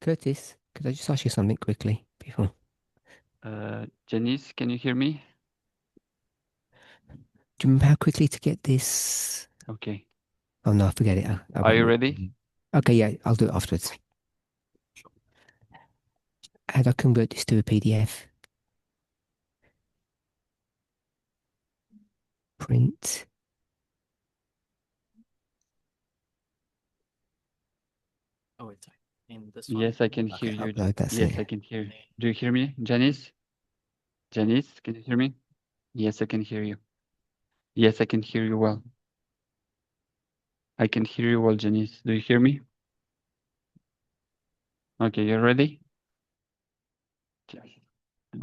Curtis, could I just ask you something quickly before? Janice, can you hear me? Do you remember how quickly to get this? Okay. Oh no, forget it. I Are won't. you ready? Okay, yeah, I'll do it afterwards. How do I convert this to a PDF? Print. Oh, it's in this one. Yes, I can hear Okay, you. upload. That's Yes, it. I can hear. Do you hear me, Janice? Janice, can you hear me? Yes, I can hear you. Yes, I can hear you well. I can hear you well, Janice. Do you hear me? Okay, you ready?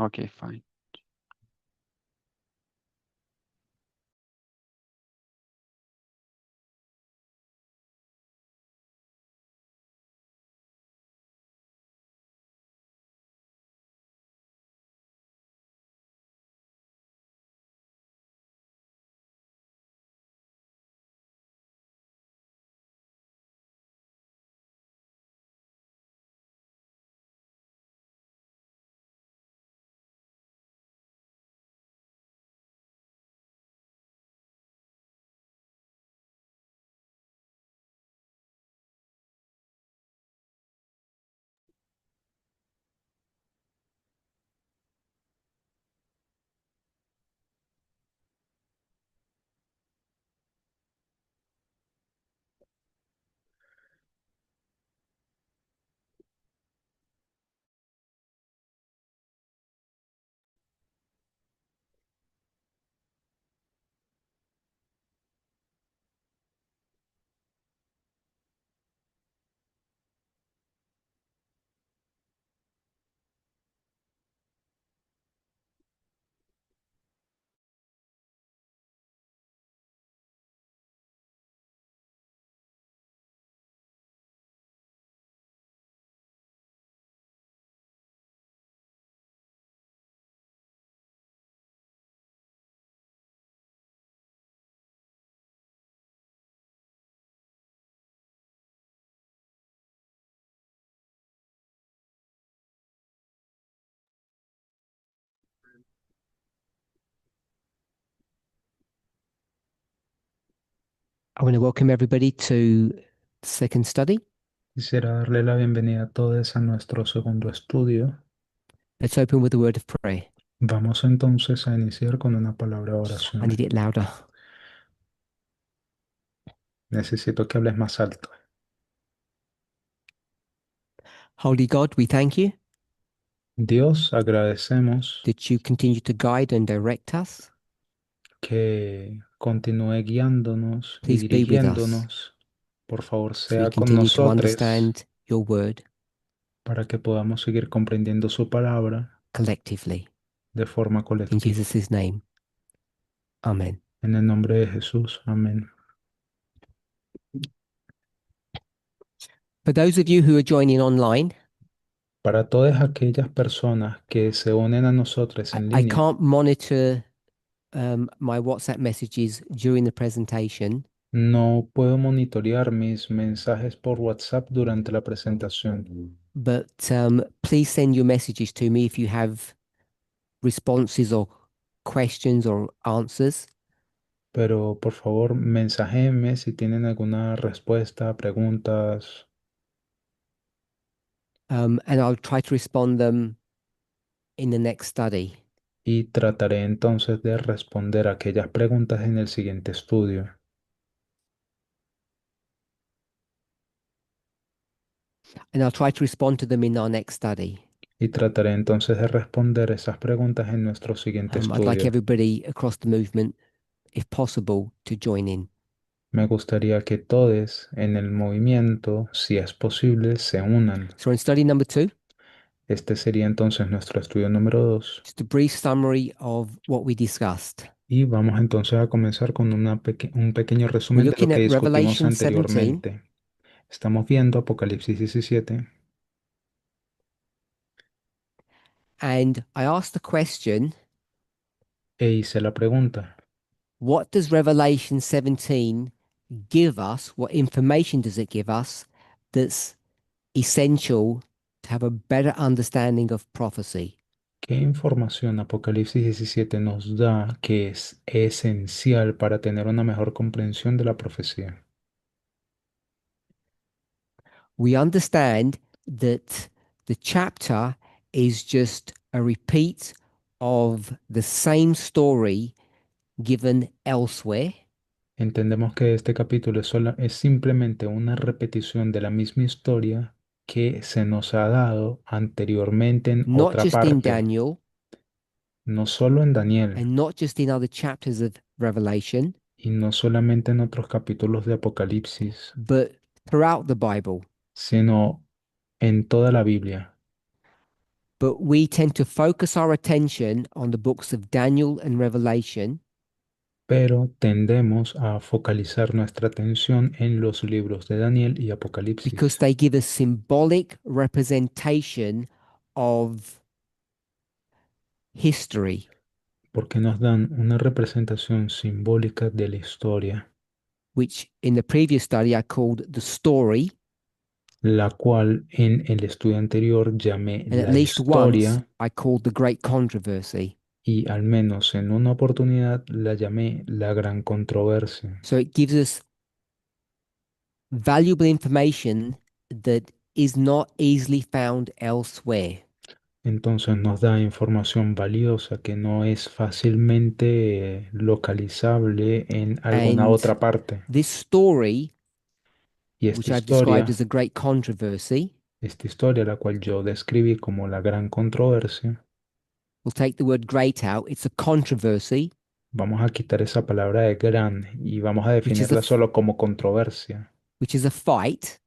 Okay, fine. I want to welcome everybody to the second study. Quisiera darle la bienvenida a todos a nuestro segundo estudio. Let's open with a word of prayer. Vamos entonces a iniciar con una palabra de I oración. need it louder. Necesito que hables más alto. Holy God, we thank you Dios, agradecemos that you continue to guide and direct us. que continúe guiándonos y Please be with us dirigiéndonos. Por favor, as we sea con continue to nosotros understand your word para que podamos seguir comprendiendo su palabra collectively. de forma In colectiva. Jesus' name. Amen. En el nombre de Jesús. Amén. For those of you who are joining online, Para todas aquellas personas que se unen a nosotros en I línea, can't monitor my WhatsApp messages during the presentation, no puedo monitorear mis mensajes por WhatsApp durante la presentación, but please send your messages to me if you have responses or questions or answers. pero por favor mensájenme si tienen alguna respuesta, preguntas, And I'll try to respond them in the next study. y trataré entonces de responder aquellas preguntas en el siguiente estudio. And I'll try to respond to them in our next study. Y trataré entonces de responder esas preguntas en nuestro siguiente I'd like estudio. everybody across the movement, if possible, to join in. Me gustaría que todos en el movimiento, si es posible, se unan. So in study number 2, Este sería entonces nuestro estudio número 2. just a brief summary of what we discussed. Y vamos entonces a comenzar con un pequeño We're resumen de lo looking que at discutimos Revelation 17, anteriormente. Estamos viendo Apocalipsis 17 and I asked the question, e hice la pregunta. What does Revelation 17 give us? What information does it give us that's essential to have a better understanding of prophecy? ¿Qué información Apocalipsis 17 nos da que es esencial para tener una mejor comprensión de la profecía? We understand that the chapter is just a repeat of the same story given elsewhere, Entendemos que este capítulo es simplemente una repetición de la misma historia que se nos ha dado anteriormente en not otra just in parte, Daniel no solo en Daniel and not just in other chapters of Revelation, y no solamente en otros capítulos de Apocalipsis, but throughout the Bible. sino en toda la Biblia. But we tend to focus our attention on the books of Daniel and Revelation Pero tendemos a focalizar nuestra atención en los libros de Daniel y Apocalipsis, because they give a symbolic representation of history, porque nos dan una representación simbólica de la historia, which in the previous study I called the story. la cual en el estudio anterior llamé And at la least once historia I called the great controversy. y al menos en una oportunidad la llamé la gran controversia. So it gives us valuable information that is not easily found elsewhere. Entonces nos da información valiosa que no es fácilmente localizable en alguna And otra parte. this story, Y which I've described as a great controversy, esta historia, la cual yo describí como la gran controversia, we'll take the word great out. It's a controversy, vamos a quitar esa palabra de gran y vamos a which is a definirla solo como controversia, which is a fight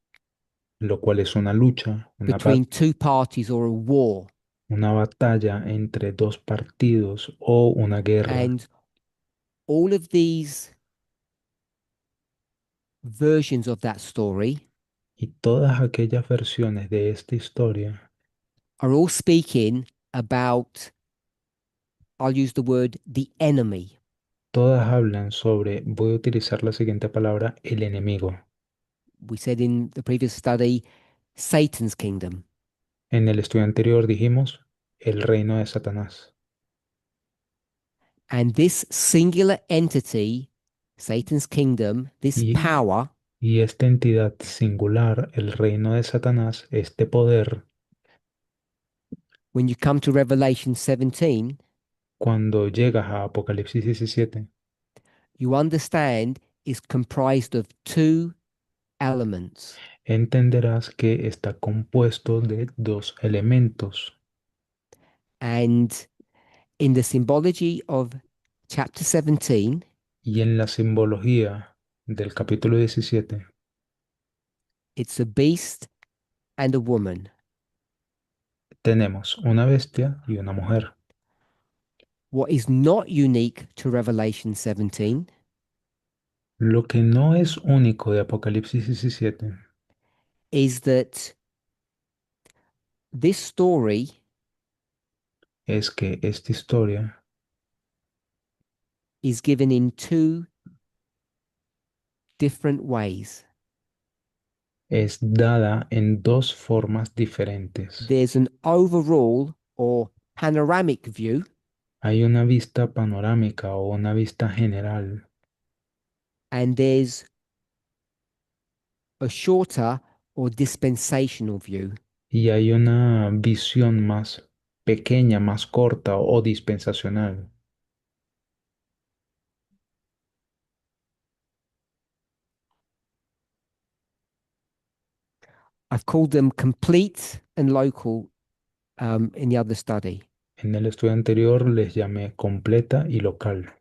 lo cual es una lucha, between two parties or a war. una batalla entre dos partidos o una guerra. And all of these versions of that story Y todas aquellas versiones de esta historia are all speaking about, I'll use the word, the enemy. todas hablan sobre, voy a utilizar la siguiente palabra, el enemigo. We said in the previous study, Satan's kingdom. En el estudio anterior dijimos el reino de Satanás. And this singular entity, Satan's kingdom, this Y, power, y esta entidad singular, el reino de Satanás, este poder, when you come to Revelation 17, cuando llegas a Apocalipsis 17, you understand is comprised of two elements. entenderás que está compuesto de dos elementos. And in the symbology of chapter 17, Y en la simbología del capítulo 17, it's a beast and a woman. tenemos una bestia y una mujer. What is not unique to Revelation 17 Lo que no es único de Apocalipsis 17 is that this story es que esta historia is given in two different ways. es dada en dos formas diferentes. There's an overall or panoramic view, Hay una vista panorámica o una vista general and there's a shorter or dispensational view. y hay una visión más pequeña, más corta o dispensacional. I've called them complete and local in the other study. En el estudio anterior les llamé completa y local.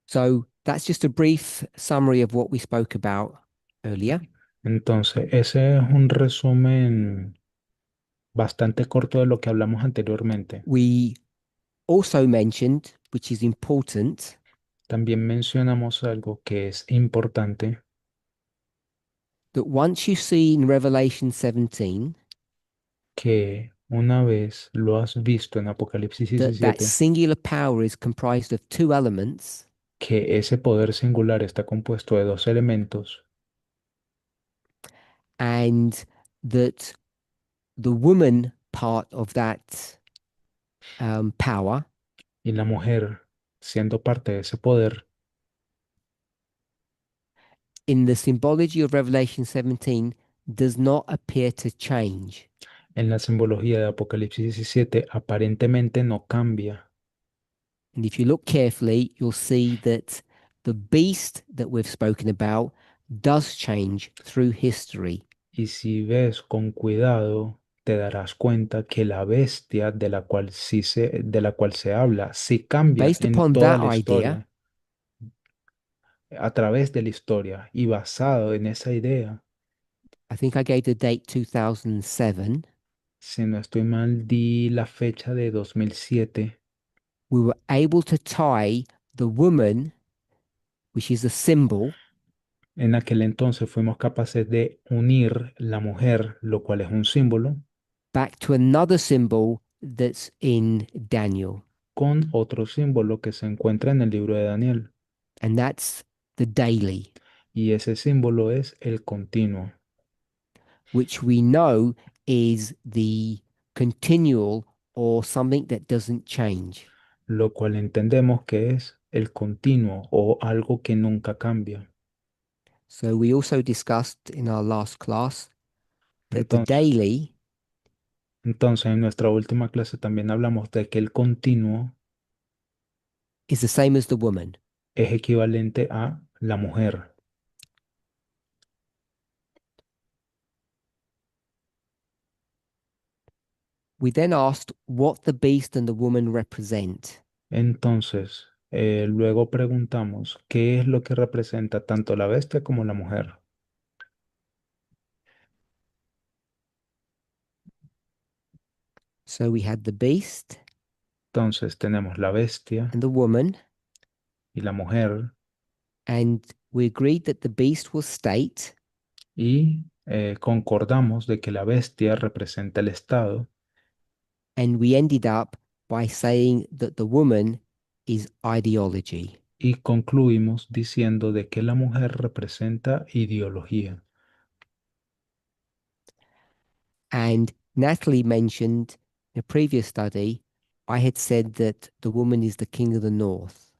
So that's just a brief summary of what we spoke about earlier. Entonces, ese es un resumen bastante corto de lo que hablamos anteriormente. We also mentioned, which is important, También mencionamos algo que es importante, that once you see in Revelation 17 que una vez lo has visto en Apocalipsis that 17, singular power is comprised of two elements, que ese poder singular está compuesto de dos elementos and that the woman part of that power y la mujer, siendo parte de ese poder, in the symbology of Revelation 17 does not appear to change. en la simbología de Apocalipsis 17 aparentemente no cambia. And if you look carefully, you'll see that the beast that we've spoken about does change through history. Y si ves con cuidado, te darás cuenta que la bestia de la cual se habla, sí cambia Based en upon toda that la idea, historia, a través de la historia y basado en esa idea. I think I gave the date 2007. Si no estoy mal, di la fecha de 2007. We were able to tie the woman, which is a symbol, En aquel entonces fuimos capaces de unir la mujer, lo cual es un símbolo, back to another symbol that's in Daniel, con otro símbolo que se encuentra en el libro de Daniel. and that's the daily, Y ese símbolo es el continuo, which we know is the continual or something that doesn't change. lo cual entendemos que es el continuo o algo que nunca cambia. So we also discussed in our last class that the Entonces, daily entonces, en nuestra última clase también hablamos de que el continuo is the same as the woman. es equivalente a la mujer. We then asked what the beast and the woman represent. Entonces, luego preguntamos qué es lo que representa tanto la bestia como la mujer. So we had the beast Entonces, tenemos la bestia and the woman, y la mujer and we agreed that the beast will state y concordamos de que la bestia representa el Estado and we ended up by saying that the woman is ideology. y concluimos diciendo de que la mujer representa ideología. And Natalie mentioned in a previous study, I had said that the woman is the king of the north.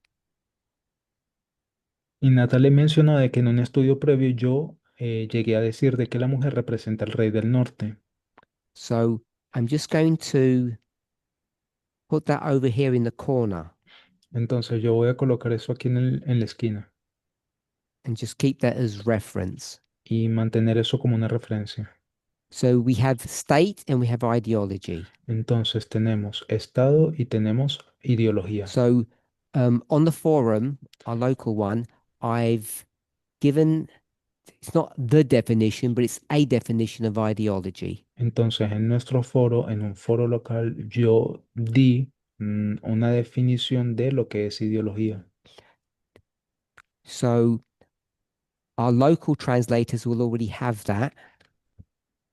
Y Natalie mencionó de que en un estudio previo yo llegué a decir de que la mujer representa al rey del norte. So I'm just going to put that over here in the corner Entonces yo voy a colocar eso aquí en la esquina and just keep that as reference. y mantener eso como una referencia. So we have state and we have ideology. Entonces tenemos Estado y tenemos ideología. So on the forum, our local one, I've given, it's not the definition, but it's a definition of ideology. Entonces en nuestro foro, en un foro local, yo di una definición de lo que es ideología. So our local translators will already have that.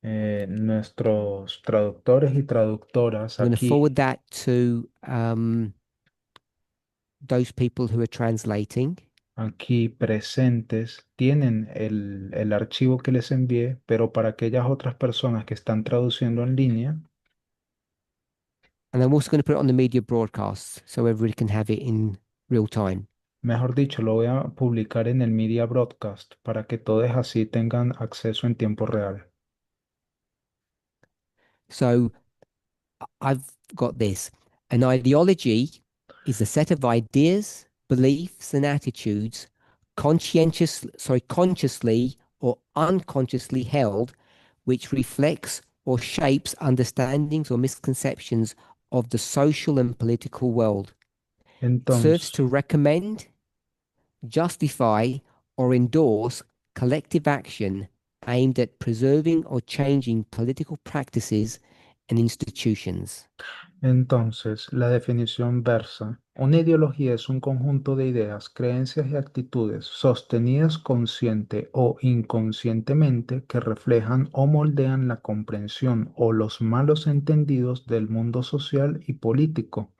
Nuestros traductores y traductoras I'm going to aquí, forward that to those people who are translating. aquí presentes tienen el archivo que les envié, pero para aquellas otras personas que están traduciendo en línea, And I'm also going to put it on the media broadcasts so everybody can have it in real time. mejor dicho, lo voy a publicar en el Media Broadcast para que todos así tengan acceso en tiempo real. So I've got this. An ideology is a set of ideas, beliefs, and attitudes consciously or unconsciously held, which reflects or shapes understandings or misconceptions of the social and political world. Serves Entonces, to recommend, justify, or endorse collective action aimed at preserving or changing political practices and institutions. Entonces, la definición versa, una ideología es un conjunto de ideas, creencias y actitudes sostenidas consciente o inconscientemente que reflejan o moldean la comprensión o los malos entendidos del mundo social y político.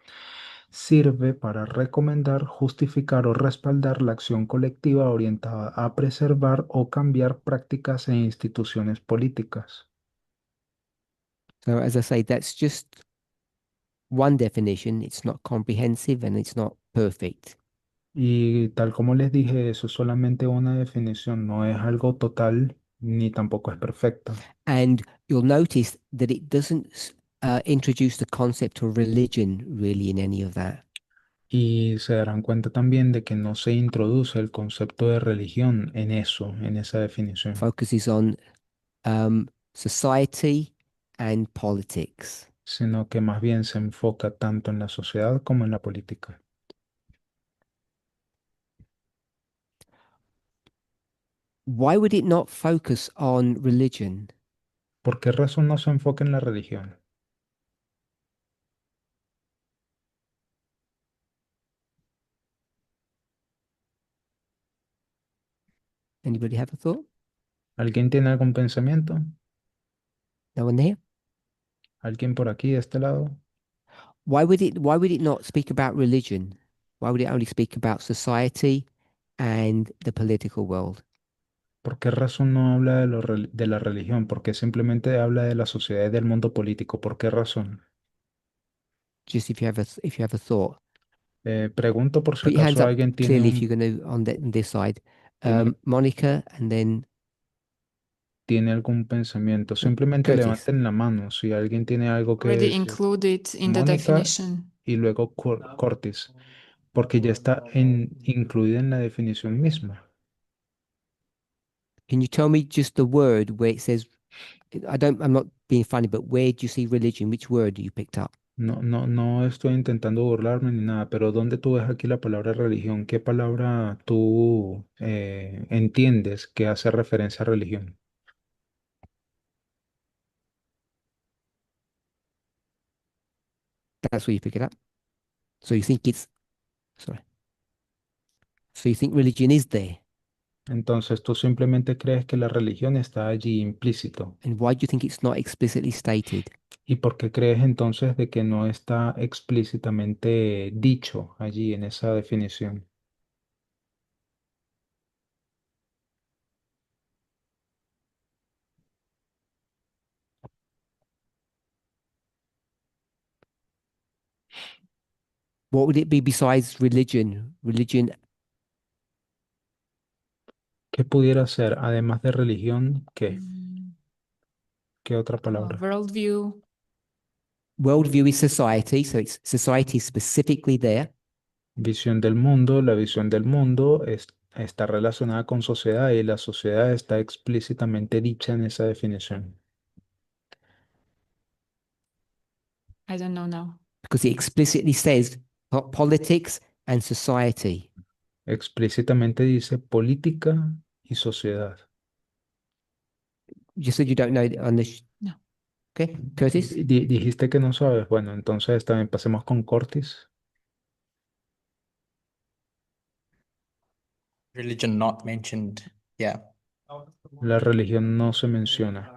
Sirve para recomendar, justificar o respaldar la acción colectiva orientada a preservar o cambiar prácticas e instituciones políticas. So, as I say, that's just one definition. It's not comprehensive and it's not perfect. Y tal como les dije, eso es solamente una definición, no es algo total ni tampoco es perfecta. And you'll notice that it doesn't introduce the concept of religion really in any of that. Y se darán cuenta también de que no se introduce el concepto de religión en eso, en esa definición, Focuses on society and politics. sino que más bien se enfoca tanto en la sociedad como en la política. Why would it not focus on religion? ¿Por qué razón no se enfoca en la religión? Anybody have a thought? ¿Alguien tiene algún pensamiento? No one there? ¿Alguien por aquí, de este lado? Why would it not speak about religion? Why would it only speak about society and the political world? ¿Por qué razón no habla de, de la religión? ¿Por qué simplemente habla de la sociedad y del mundo político? ¿Por qué razón? Just if you have a thought. Pregunto por si Put your hands acaso up alguien clearly if you're going to on this side. tiene, Monica and then tiene algún pensamiento. Simplemente Curtis. levanten la mano si alguien tiene algo que Already decir. included in the Mónica definition. y luego Cortis, porque ya está incluida en la definición misma. Can you tell me just the word where it says, I'm not being funny, but where do you see religion? Which word you picked up? No estoy intentando burlarme ni nada, pero ¿dónde tú ves aquí la palabra religión? ¿Qué palabra tú entiendes que hace referencia a religión? That's where you pick it up. So you think it's, sorry. So you think religion is there. Entonces tú simplemente crees que la religión está allí implícito. And why do you think it's not explicitly stated? ¿Y por qué crees entonces de que no está explícitamente dicho allí en esa definición? What would it be besides religion? Religion, ¿Qué pudiera ser, además de religión, qué? ¿Qué otra palabra? Worldview. worldview is society, so it's society specifically there. Visión del mundo. La visión del mundo está relacionada con sociedad y la sociedad está explícitamente dicha en esa definición. I don't know now. Because it explicitly says politics and society. Explícitamente dice política y sociedad. You said you don't know on this. No. Okay, Curtis? Dijiste que no sabes. Bueno, entonces también pasemos con Cortis. Religion not mentioned. Yeah. La religión no se menciona.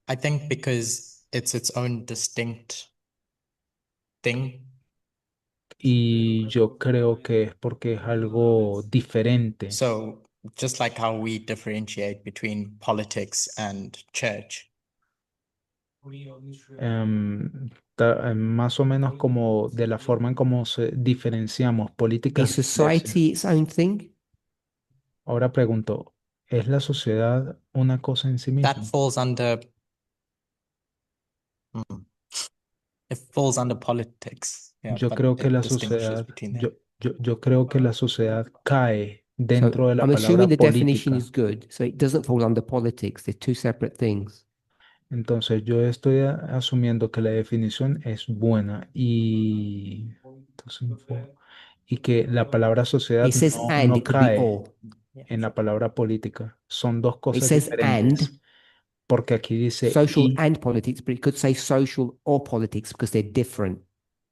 I think because it's its own distinct thing. Y yo creo que es porque es algo diferente. So just like how we differentiate between politics and church. Más o menos como de la forma en cómo diferenciamos políticas Is de iglesia. society its own thing? Ahora pregunto, ¿es la sociedad una cosa en sí That misma? falls under Hmm. It falls under politics. Yeah, Yo but creo que it la distinguishes sociedad, between them. yo creo que la sociedad cae So dentro de la I'm assuming palabra the definition política. is good. So it doesn't fall under politics. They're two separate things. Entonces yo estoy asumiendo que la definición es buena y que la palabra sociedad It says and, no it could be cae or. en la palabra política. Son dos It cosas says and, diferentes. porque aquí dice social and politics, but it could say social or politics because they're different.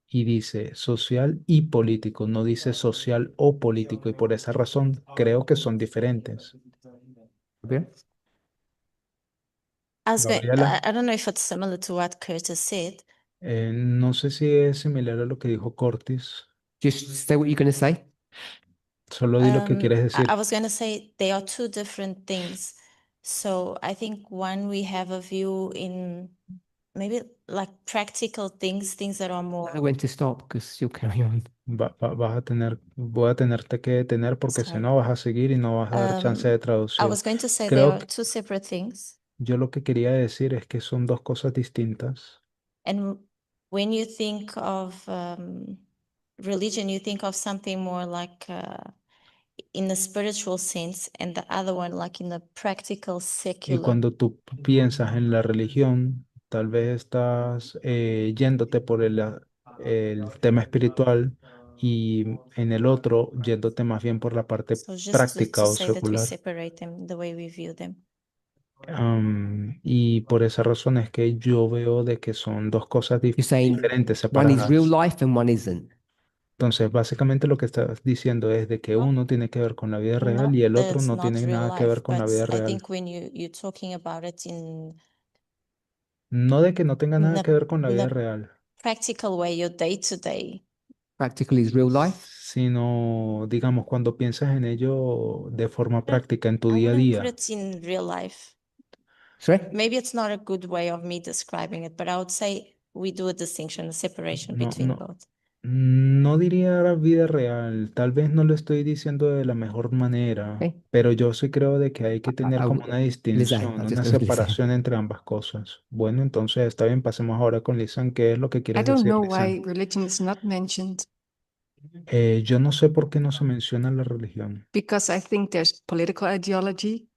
y dice social y político, no dice social o político, y por esa razón creo que son diferentes. Bien. Gabriela, I don't know if it's similar to what Curtis said. no sé si es similar a lo que dijo Cortis, Just say what you're going to say. solo di lo que quieres I decir. was going to say they are two different things. So I think one, we have a view in maybe like practical things that are I don't know more. when to stop because you'll carry on. Voy a tenerte que detener porque si Sorry. no vas a seguir y no vas a dar chance de I traducir. was going to say there Creo are que two separate things. yo lo que quería decir es que son dos cosas distintas. And when you think of religion, you think of something more like in the spiritual sense, and the other one like in the practical, Y secular. cuando tú piensas en la religión, tal vez estás yéndote por el tema espiritual y en el otro yéndote más bien por la parte So just práctica to o say that we secular. separate them the way we view them. Y por esa razón es que yo veo de que son dos cosas You're saying diferentes, one is real separadas. life and one isn't. Entonces, básicamente lo que estás diciendo es de que uno tiene que ver con la vida real Not y el that otro it's no not tiene real nada que ver life, con la but vida I real. think when you're talking about it in No de que no tenga nada que the, ver con la vida the real, practical way, your day to day. Practical is real life. sino, digamos, cuando piensas en ello de forma práctica en tu I día a wouldn't put día. it in real life. Sorry? Maybe it's not a good way of me describing it, but I would say we do a distinction, a separation No, between no, both. no diría la vida real, tal vez no lo estoy diciendo de la mejor manera, Okay. pero yo sí creo de que hay que tener I- como una Lisanne, distinción, I'll just una go with Lisanne. separación entre ambas cosas. Bueno, entonces está bien, pasemos ahora con Lisan. ¿Qué es lo que I quieres don't decir, know Lisan? why religion is not mentioned Yo no sé por qué no se menciona la religión, because I think there's political ideology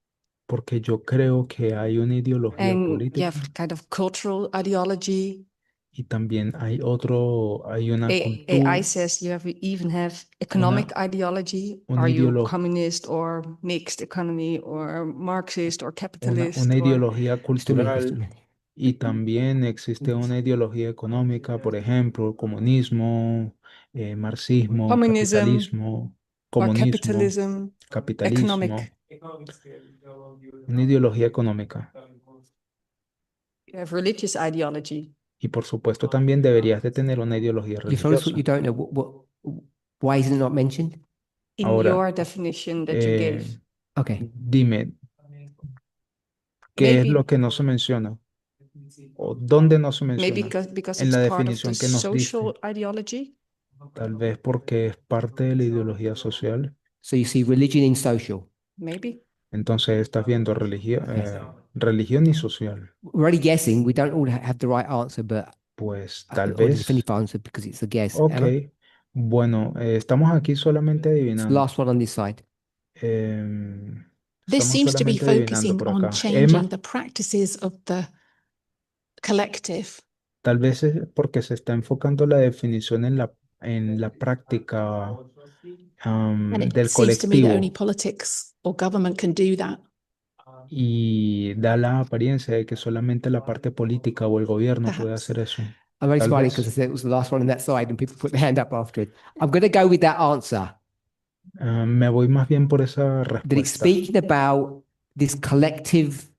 porque yo creo que hay una ideología and you política have kind of cultural ideology. y también hay una AI cultura, says you even have economic ideology. una Are you ideolo- communist or mixed economy or Marxist or capitalist una or ideología Still me, cultural still me. y también existe una ideología económica, por ejemplo, comunismo, marxismo, communism capitalismo, or comunismo, capitalism, capitalismo, economic? una ideología económica. You have religious ideology. Y por supuesto también deberías de tener una ideología You told us what religiosa. you don't know. Why isn't it not mentioned? In Ahora, your definition that you gave. Okay. dime, ¿qué es Maybe lo que no se menciona? ¿O dónde no se maybe menciona? because En it's la part of the definición que nos diste. social ideology. Tal vez porque es parte de la ideología social. So you see religion in social. Maybe. Entonces estás viendo religión y social. We're only guessing. We don't all have the right answer, but Pues or tal the vez. definitive answer because it's a guess. Ok. Emma, Bueno, estamos aquí solamente it's the adivinando. last one on this side. Em, This estamos seems to be solamente adivinando focusing por on acá. changing Emma, the practices of the collective. tal vez es porque se está enfocando la definición en la práctica And it del seems to me that only colectivo politics or government can do that. y da la apariencia de que solamente la parte política o el gobierno puede Perhaps. hacer eso. I'm only Tal smiling vez. because I said it was the last one on that side, and people put their hand up after it. I'm going to go with that answer. Me voy más bien por esa That it's respuesta. speaking about this collective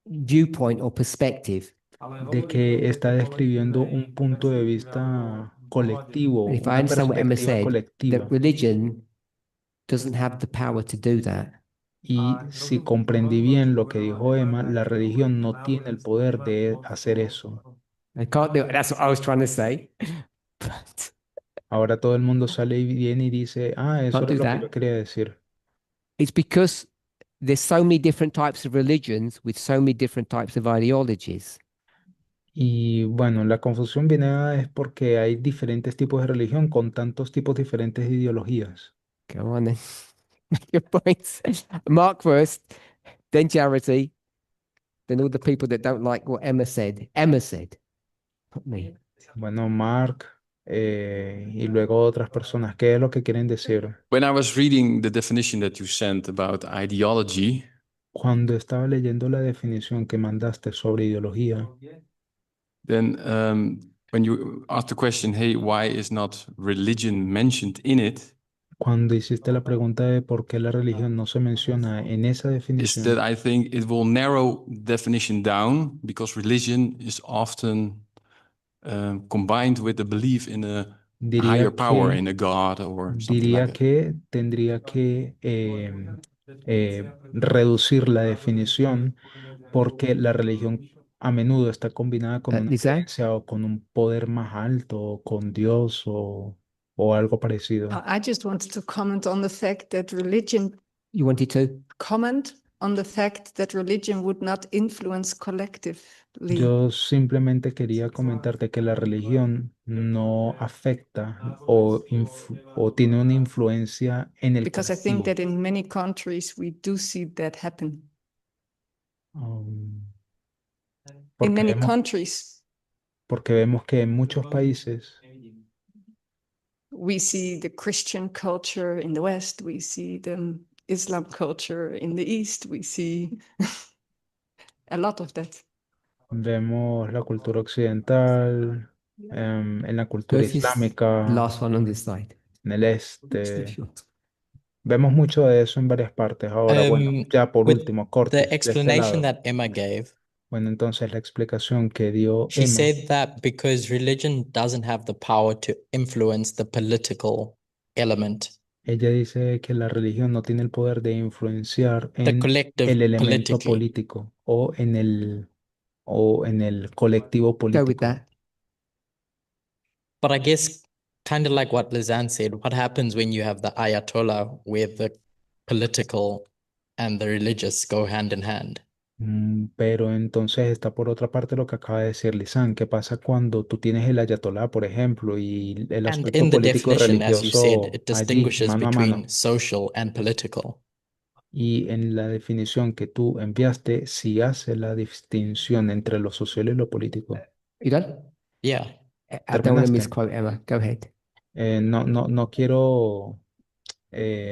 viewpoint or perspective. De que está describiendo un punto de vista colectivo, And if I una understand what Emma perspectiva said, colectiva. that religion doesn't have the power to do that. Y si comprendí bien lo que dijo Emma, la religión no tiene el poder de hacer eso. They can't do it. That's what I was trying to say. But Ahora todo el mundo sale y viene y dice, eso can't era do lo que that. yo quería decir. It's because there's so many different types of religions with so many different types of ideologies. Y bueno, la confusión viene dada es porque hay diferentes tipos de religión con tantos tipos diferentes de ideologías. Go on then. Make your points. Mark first, then Charity, then all the people that don't like what Emma said. Emma said, not me. Bueno, Mark, y luego otras personas, ¿qué es lo que quieren decir? When I was reading the definition that you sent about ideology, Cuando estaba leyendo la definición que mandaste sobre ideología, then when you ask the question, hey, why is not religion mentioned in it? cuando hiciste la pregunta de por qué la religión no se menciona en esa Is definición, that I think it will narrow definition down because religion is often combined with the belief in a higher diría power, que, in a God or something like diría that. que tendría que reducir la definición porque la religión a menudo está combinada con una Lisanne? creencia o con un poder más alto, o con Dios o algo parecido. I just wanted to comment on the fact that religion You wanted to? comment on the fact that religion would not influence collectively. Yo simplemente quería comentarte que la religión no afecta o tiene una influencia en el Because I think colectivo. that in many countries we do see that happen. Um, In porque many vemos, countries, porque vemos que en muchos países we see the Christian culture in the West, we see the Islam culture in the East, we see a lot of that. vemos la cultura occidental, en la cultura This is the islámica, last one on this side. en el este. Vemos mucho de eso en varias partes. Ahora, bueno, ya por With último, the Cortis, de este explanation lado. that Emma gave, Bueno, entonces la explicación que dio she Emma, said that because religion doesn't have the power to influence the political element, ella dice que la religión no tiene el poder de influenciar the en collective el elemento politically. político o en el colectivo Go with político. that. But I guess kind of like what Lizanne said, what happens when you have the Ayatollah where the political and the religious go hand in hand? Pero entonces está por otra parte lo que acaba de decir Lisan. ¿Qué pasa cuando tú tienes el ayatolá, por ejemplo, y el And aspecto in the político y definition, as you said, religioso it allí, distinguishes mano a between mano? social and political. Y en la definición que tú enviaste, sí hace la distinción entre lo social y lo político. You done? Yeah. I don't want to ¿Terminaste? misquote Emma. Go ahead. No quiero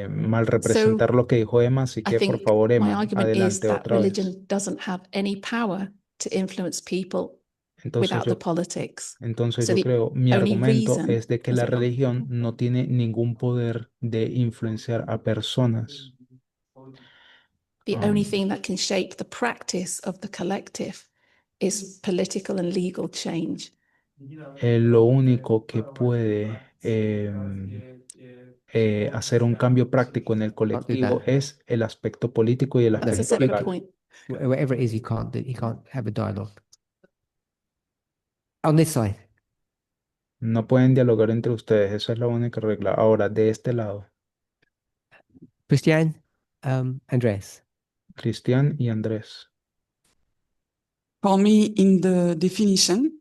mal representar lo que dijo Emma, así I que por think favor, my Emma, argument is adelante that otra vez. religion doesn't have any power to influence people Entonces without the yo, politics. entonces So yo the creo, mi only argumento reason es de que la religión no tiene ningún poder de influenciar a personas. the Um, only thing that can shape the practice of the collective is political and legal change. Lo único que puede hacer un cambio práctico en el colectivo that. es el aspecto político y el That's a aspecto separate legal. point. Whatever it is, you can't have a dialogue. On this side. No pueden dialogar entre ustedes, esa es la única regla. Ahora, de este lado, Christian, Andres. Cristian y Andrés. For me, in the definition,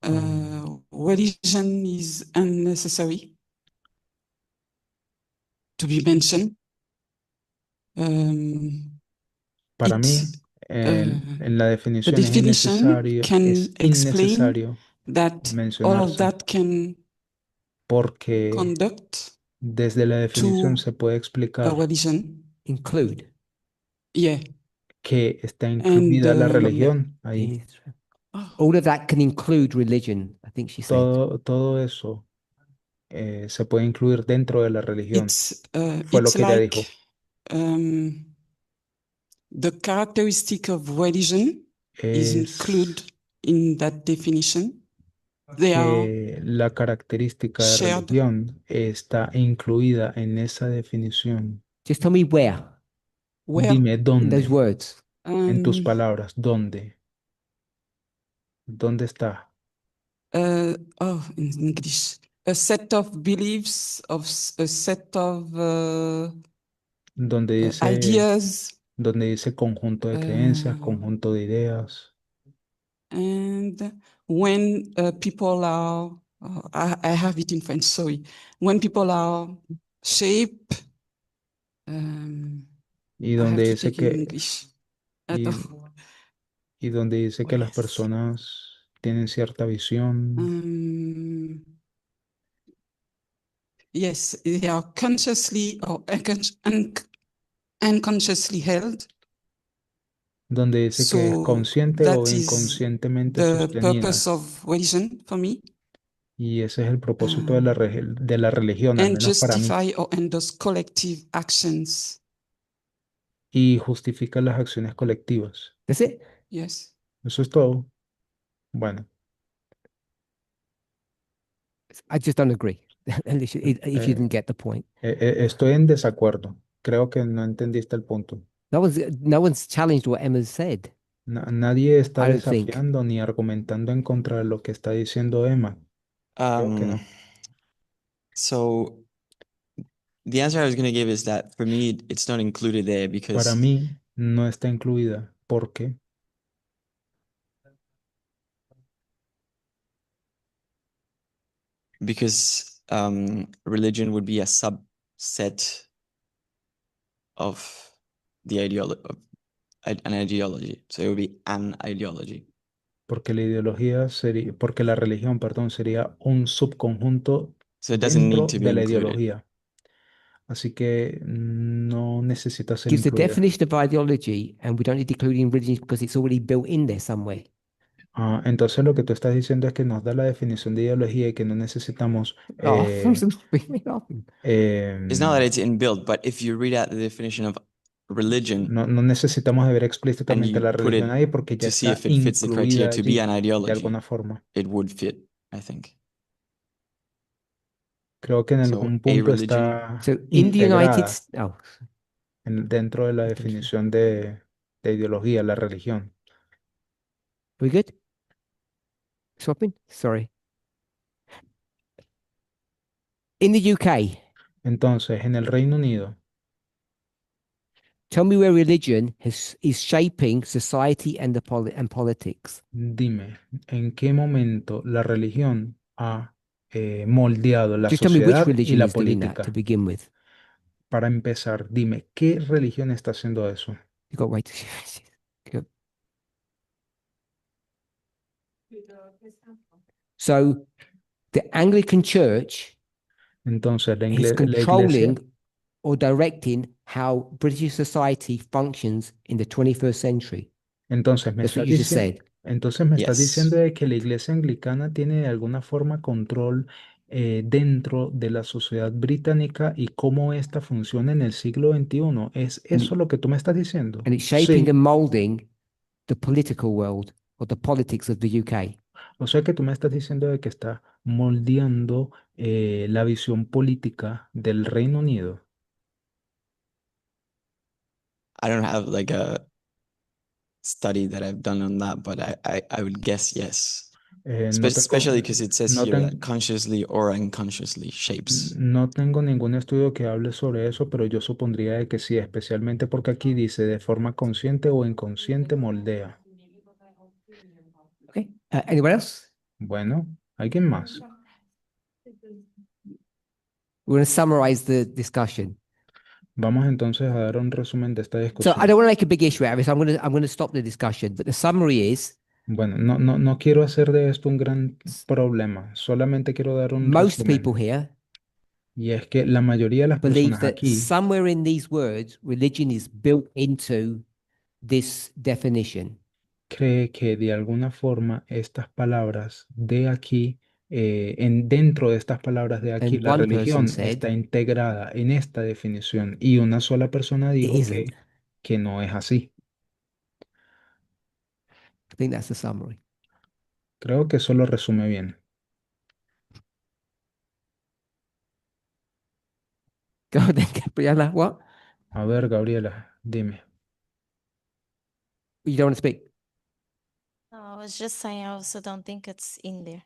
Um, religion is unnecessary to be mentioned. Para mí, It, en la the definición es definition can explain innecesario that all of mencionarse that can porque conduct desde la definición to se puede a explicar religion. Include. Yeah. que está And incluida la religión ahí. All of that can include religion, I think she said. Todo eso se puede incluir dentro de la religión. Fue lo it's que ella like dijo. the characteristic of religion is included Es in that definition. They are que la característica de shared. religión está incluida en esa definición. Just tell me where Where Dime in those dónde, words. en tus palabras, dónde. ¿Dónde está? in English, a set of beliefs, a set of Donde dice, ideas, donde dice conjunto de creencias, conjunto de ideas. and when people are, I have it in French, sorry, when people are shaped, Y I have donde to dice take in que, English. y, y donde dice que las Yes. personas tienen cierta visión. Yes, they are consciously or unconsciously held. donde dice que es So consciente o that is inconscientemente the purpose sostenidas. of religion for me, Y ese es el propósito de de la religión, al and menos para mí. justify or endorse collective actions. Y justifica las acciones colectivas. That's it. Yes. Eso es todo. Bueno, I just don't agree. If you eh, didn't get the point. estoy en desacuerdo. Creo que no entendiste el punto. No one's challenged what Emma's said. Nadie está I don't think. desafiando ni argumentando en contra de lo que está diciendo Emma. Creo que no. So the answer I was going to give is that for me, it's not included there Para because mí no está incluida porque religion would be a subset of the ideology of an ideology. So it would be an ideology. porque la ideología sería, porque la religión, perdón, sería un subconjunto So it doesn't need dentro to be de la included. ideología. Así que no necesita ser Gives the incluida. definition of ideology, and we don't need to include in religion because it's already built in there somewhere. Entonces lo que tú estás diciendo es que nos da la definición de ideología y que no necesitamos Oh, It's not that it's inbuilt, but if you read out the definition of religion no necesitamos de ver and explícitamente you la put religión it ahí porque ya to see está if it fits the criteria incluida to be an allí de ideology, alguna forma. it would fit, I think. Creo que en So algún a punto religion, está So in the United integrada dentro de la definición de ideología, la religión. we good? Swapping? Sorry. In the UK, Entonces, en el Reino Unido, tell me where religion is shaping society and and politics. dime, ¿en qué momento la religión ha moldeado la Just tell me which sociedad y religion la is doing that to política? begin with. Para empezar, dime, ¿qué religión está haciendo eso? You got to wait. Good. So the Anglican Church Entonces, is la iglesia, controlling or directing how British society functions in the 21st century. entonces me That's what estás you just diciendo, said. entonces me estás Yes. diciendo de que la iglesia anglicana tiene de alguna forma control dentro de la sociedad británica y cómo ésta funciona en el siglo XXI. ¿Es eso lo que tú me estás diciendo? And it's shaping Sí. and molding the political world or the politics of the UK. O sea que tú me estás diciendo de que está moldeando la visión política del Reino Unido. I don't have like a study that I've done on that, but I would guess yes. Especially because it says no here ten- that consciously or unconsciously shapes. No tengo ningún estudio que hable sobre eso, pero yo supondría de que sí, especialmente porque aquí dice de forma consciente o inconsciente moldea. Okay. Anyone else? Bueno, ¿alguien más? We're going to summarize the discussion. Vamos entonces a dar un resumen de esta So discusión. I don't want to make a big issue out of it. So I'm going to stop the discussion. But the summary is Bueno, no quiero hacer de esto un gran problema, solamente quiero dar un most resumen. people here Y es que la mayoría de las believe personas that aquí somewhere in these words, religion is built into this definition. cree que de alguna forma estas palabras de aquí, dentro de estas palabras de aquí, And la one person religión said está integrada en esta definición y una sola persona it dijo isn't. que no es así. I think that's the summary. Creo que eso lo resume bien. Go then, Gabriela. What? A ver, Gabriela, dime. You don't want to speak? No, I was just saying I also don't think it's in there.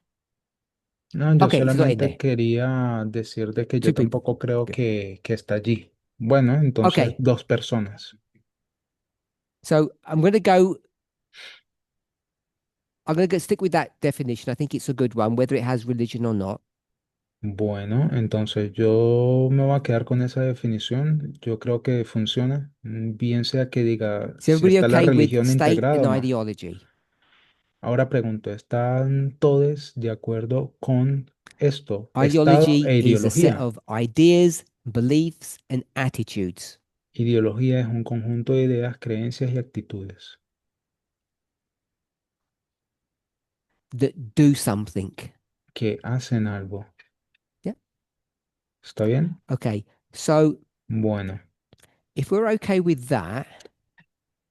No, yo Okay, it's not in solamente there. quería decir de que yo Two people. tampoco creo Good. que está allí. Bueno, entonces Okay. dos personas. So I'm going to stick with that definition. I think it's a good one, whether it has religion or not. Bueno, entonces yo me voy a quedar con esa definición. Yo creo que funciona, bien sea que diga Is si everybody está la okay with religión state integrada and o no. ideology? Ahora pregunto, ¿están todos de acuerdo con esto? Ideology Estado e is a set ideología. of ideas, beliefs, and attitudes. Ideología es un conjunto de ideas, creencias y actitudes. that do something. que hacen algo. Yeah. ¿Está bien? Okay, so Bueno, if we're okay with that,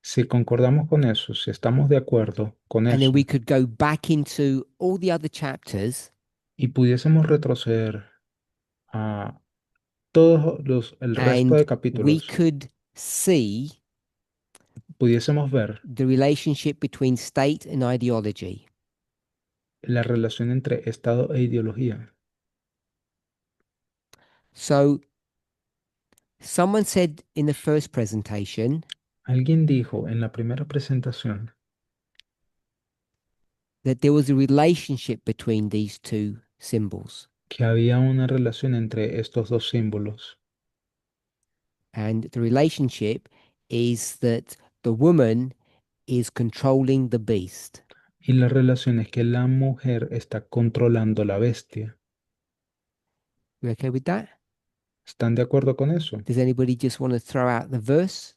si concordamos con eso, si estamos de acuerdo con and eso, then we could go back into all the other chapters y pudiésemos retroceder a el resto de and we capítulos, could see pudiésemos ver the relationship between state and ideology. la relación entre Estado e ideología. So someone said in the first presentation Alguien dijo en la primera presentación that there was a relationship between these two symbols, que había una relación entre estos dos símbolos, and the relationship is that the woman is controlling the beast. y la relación es que la mujer está controlando la bestia. You okay with that? ¿Están de acuerdo con eso? Does anybody just want to throw out the verse?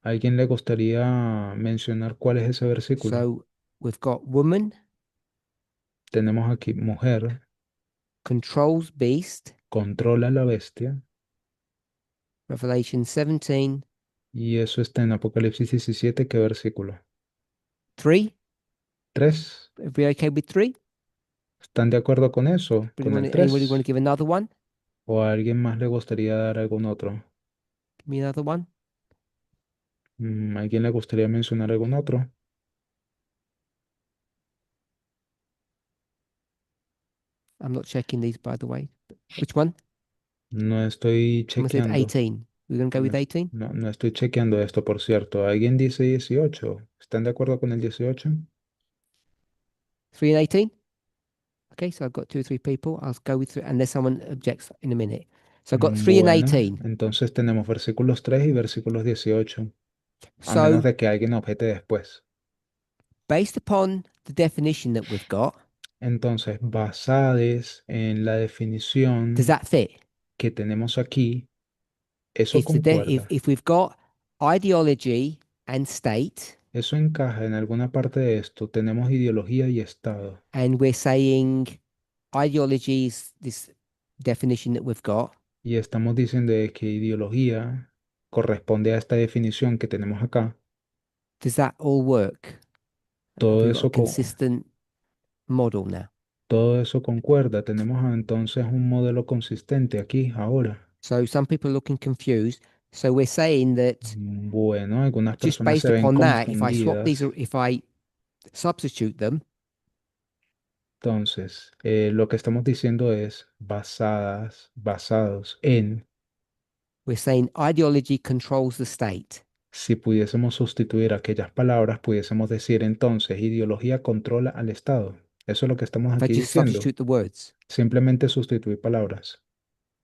¿A alguien le gustaría mencionar cuál es ese versículo? So we've got woman Tenemos aquí mujer controls beast, controla la bestia, Revelation 17, y eso está en Apocalipsis 17, ¿qué versículo? 3. 3. Are we okay with 3? ¿Están de acuerdo con eso? ¿Con el Anybody want to 3? give another one? ¿O a alguien más le gustaría dar algún otro? Give me another one. ¿A alguien le gustaría mencionar algún otro? I'm not checking these, by the way. Which one? No estoy Someone said chequeando. 18. We're going to go with No, 18? no estoy chequeando esto, por cierto. ¿Alguien dice 18? ¿Están de acuerdo con el 18? 3 and 18? Okay, so I've got 2 or 3 people. I'll go with 3 unless someone objects in a minute. So I've got 3 and Bueno, 18. entonces tenemos versículos 3 y versículos 18. A So menos de que alguien objete después. based upon the definition that we've got, Entonces, basadas en la definición does that fit? que tenemos aquí, eso If concuerda. if we've got ideology and state, Eso encaja en alguna parte de esto. Tenemos ideología y Estado. and we're saying ideology is this definition that we've got, Y estamos diciendo de que ideología corresponde a esta definición que tenemos acá. does that all work? Todo Have we got a eso, consistent model now? todo eso concuerda. Tenemos entonces un modelo consistente aquí, ahora. So some people are looking confused. So we're saying that Bueno, algunas just personas based se ven upon that, if I swap these, confundidas. if I substitute them, Entonces, lo que estamos diciendo es basados en, we're saying ideology controls the state. si pudiésemos sustituir aquellas palabras, pudiésemos decir entonces, ideología controla al Estado. Eso es lo que estamos If I aquí just diciendo. substitute the words. Simplemente sustituir palabras.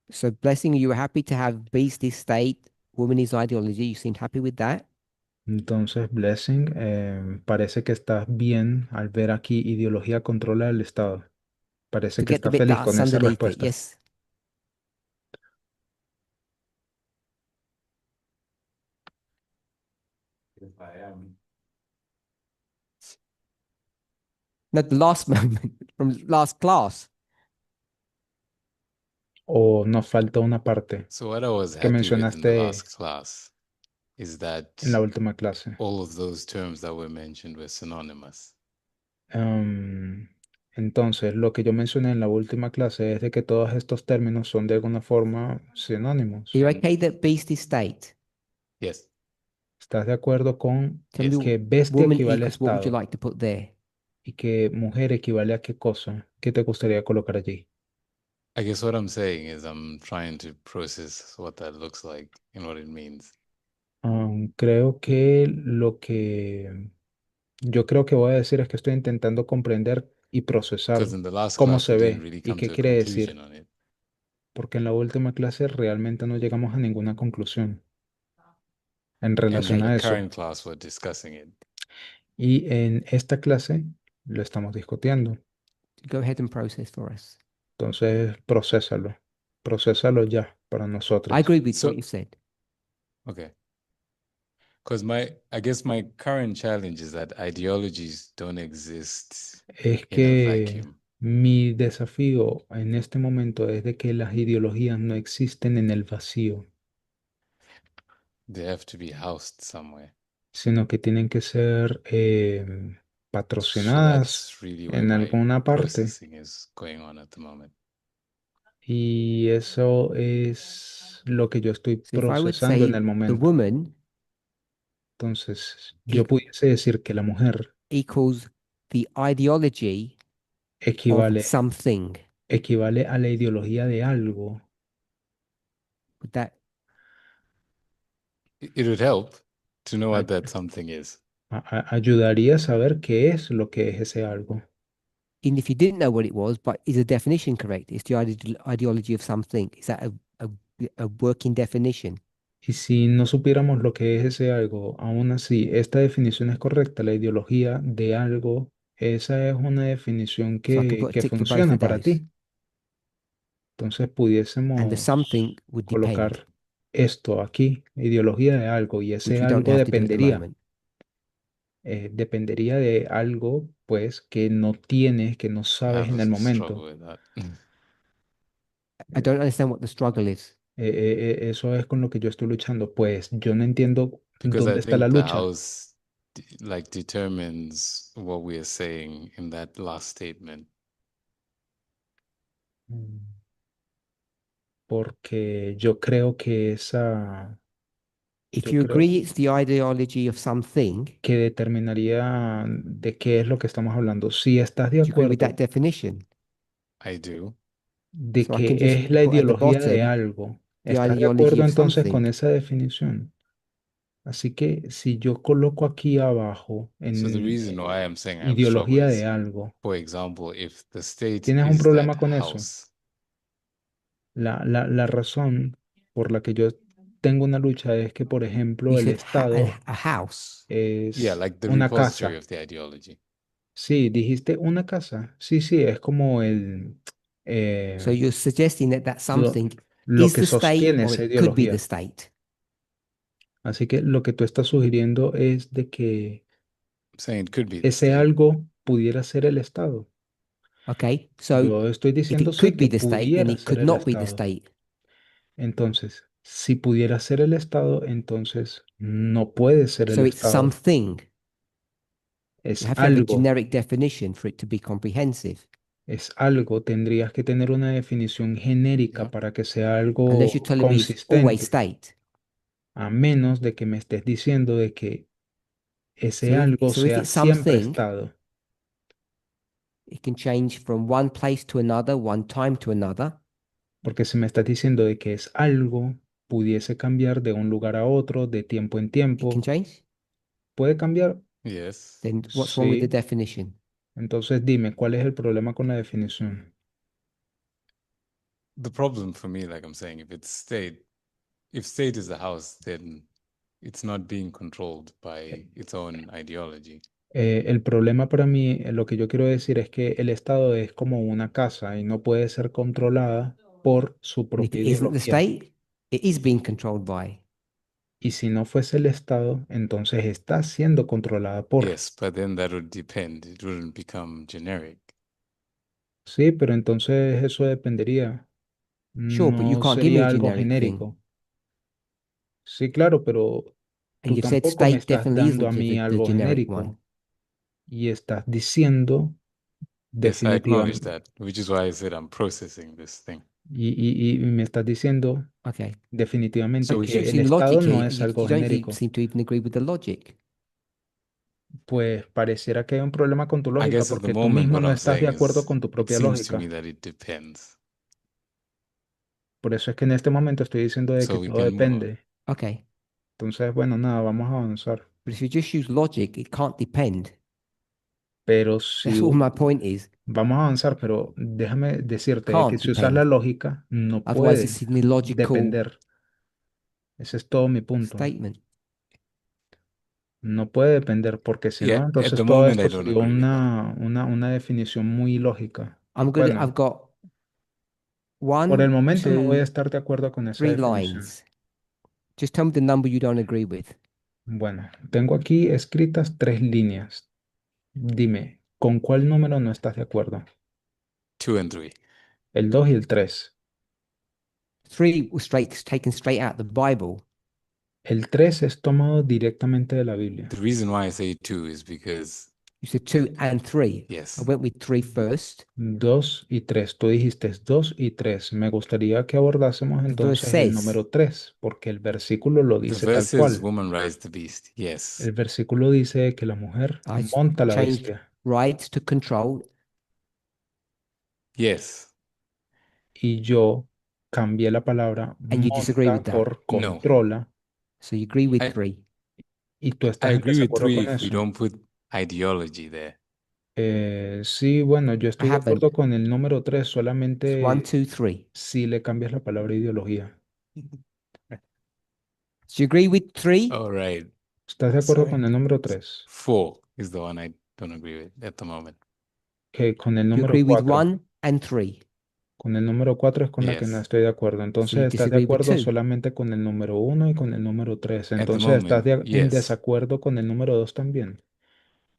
So blessing, you were happy to have beast is state, woman is ideology. You seemed happy with that. Entonces, Blessing, parece que estás bien al ver aquí ideología controla el Estado. Parece que Forget the está bit feliz that's con esa underneath it. respuesta. Yes. If I am. No, the last moment from last class. O nos falta una parte So what I was que happy with in the mencionaste last class is that en la última clase. all of those terms that were mentioned were synonymous. Entonces, lo que yo mencioné en la última clase es de que todos estos términos son de alguna forma sinónimos. Are you okay that beast is state? Yes. ¿Estás de acuerdo con Tell me que bestia woman equivale a equals what would you Estado like to put there? y que mujer equivale a qué cosa? ¿Qué te gustaría colocar allí? I guess what I'm saying is I'm trying to process what that looks like and what it means. Creo que yo creo que voy a decir es que estoy intentando comprender y procesar Because in the last cómo class se we didn't ve really y come qué to a quiere conclusion decir, on it. porque en la última clase realmente no llegamos a ninguna conclusión en In relación the a eso. current class we're discussing it. Y en esta clase lo estamos discutiendo. Go ahead and process for us. Entonces, procésalo ya para nosotros. I agree with So- what you said. Okay. Because I guess my current challenge is that ideologies don't exist Es in a que vacuum. mi desafío en este momento es de que las ideologías no existen en el vacío, They have to be housed somewhere. sino que tienen que ser So patrocinadas that's really where en my alguna parte. processing is going on at the moment. Y eso es lo que yo estoy So if I would procesando en say el the momento. woman Entonces, yo equ- pudiese decir que la mujer equals the ideology of equivale, something. equivale a la ideología de algo. Would that It would help to know what Ay- that something is. Ayudaría a saber qué es lo que es ese algo. even if you didn't know what it was, but is the definition correct? It's the ideology of something. Is that a working definition? Y si no supiéramos lo que es ese algo, aún así, esta definición es correcta, la ideología de algo, esa es una definición So I can put a que tick for both funciona of para those. ti. Entonces And the pudiésemos something would depend, colocar esto aquí, ideología de algo, y ese which we don't algo have to do at the dependería, moment. dependería de algo, pues, que no tienes, que no I sabes have en a el struggle momento. with that. I don't understand what the struggle is. Eso es con lo que yo estoy luchando. Pues yo no entiendo Because dónde I está la think the lucha. house like determines what we are saying in that last statement. Mm. Porque yo creo que esa, If yo you creo agree it's the ideology of something, que determinaría de qué es lo que estamos hablando. Si estás de do you agree with that acuerdo definition? I do. de So I que can just es la put at the ideología de bottom algo, the ¿estás de ideology acuerdo of entonces con something. esa definición? Así que si yo coloco aquí abajo So the en reason why I'm saying I have struggle ideología de is, algo, for example, if the state ¿tienes un is problema that con eso? house, La razón por la que yo tengo una lucha es que, por ejemplo, You el said Estado a house. yeah, es like the una repository casa. of the ideology. Sí, dijiste una casa. Sí, sí, es como So eh, you're suggesting that that lo, something lo is que the state sostiene or esa it could be the ideología. state. Así que lo que tú estás sugiriendo es de que I'm saying it could be the ese state. algo pudiera ser el Estado. Okay, so Yo estoy if diciendo it sí could be que the state, then pudiera it ser could el not be the Estado. state. Entonces, si pudiera ser el Estado, entonces no puede ser el So it's Estado. something. Es You have to have a algo. generic definition for it to be comprehensive. Es algo, tendrías que tener una definición genérica Yeah. para que sea Unless you're algo telling me it's always consistente, state. a menos de que me estés diciendo de que ese So algo if sea it's siempre something, estado, it can change from one place to another, one time to another. porque si me estás diciendo de que es algo, pudiese cambiar de un lugar a otro, de tiempo en It can tiempo, change. ¿puede cambiar? Yes. Then what's wrong with the Sí. definition? Entonces dime, ¿cuál es el problema con la definición? The problem for me, like I'm saying, if state is the house, then it's not being controlled by its own ideology. El problema para mí, lo que yo quiero decir es que el Estado es como una casa y no puede ser controlada por su And if propia it isn't the ideología. state, it is being controlled by. Y si no fuese el Estado, entonces está siendo controlada por. Yes, but then that would depend. It wouldn't become generic. Sí, pero entonces eso dependería. Sure, but you No can't give me sería a algo generic thing. genérico. Sí, claro, pero And tú you've said tampoco me state estás definitely dando isn't a mí the algo generic genérico. one. Y estás diciendo Yes, I acknowledge definitivamente. that, which is why I said I'm processing this thing. Y me estás diciendo Okay. definitivamente So But que el using Estado logic no here, es you algo don't genérico. seem to even agree with the logic. Pues pareciera que hay un problema con tu I lógica guess at the porque tú moment mismo what no I'm estás de saying acuerdo is con tu it propia seems to me lógica. that it depends. Por eso es que en este momento estoy diciendo de que So we todo can move on. depende. Okay. Entonces, bueno, nada, vamos a avanzar. But if you just use logic, it can't depend. Pero si That's all my point is. vamos a avanzar, pero déjame decirte de que Can't si usas la depend. lógica, no Otherwise, it's puede an illogical depender. Ese es todo mi punto. statement. No puede depender porque si Yeah, no, at entonces the todo moment I esto don't sería agree with that. una definición muy ilógica. I've Bueno, got por el 1, momento no voy a 2, estar de acuerdo con esa 3 definición. lines. Just tell me the number you don't agree with. Bueno, tengo aquí escritas 3 líneas. Dime, ¿con cuál número no estás de acuerdo? 2 and 3. El 2 y el 3. 3 was taken straight out of the Bible. El 3 es tomado directamente de la Biblia. The reason why I say 2 is because, You said 2 and 3. yes, I went with 3 first. 2 y 3. Tú dijiste 2 y 3. Me gustaría que abordásemos The verse entonces el says, número 3, porque el versículo lo the dice verse tal says cual. woman rides the beast. Yes. El versículo dice que la mujer I monta la changed bestia. rides to control. Yes. Y yo cambié la palabra And you disagree monta with that? por No. controla. So you agree with I- 3. Y tú I estás en agree with desacuerdo 3 con if we eso. don't put ideology there. Sí, bueno, yo estoy de haven't. acuerdo con el número 3, It's 1, solamente 2, 3. si le cambias la palabra ideología. So you agree with 3? All right. ¿Estás de acuerdo Sorry. con el número 3? 4 is the one I don't agree with at the moment. Con el You número agree with 4. 1 and 3. Con el número 4 es con la que no Yes. estoy de acuerdo. Entonces you estás de disagree with acuerdo 2? solamente con el número 1 y con el número 3. At the Entonces estás moment, en yes. desacuerdo con el número 2 también.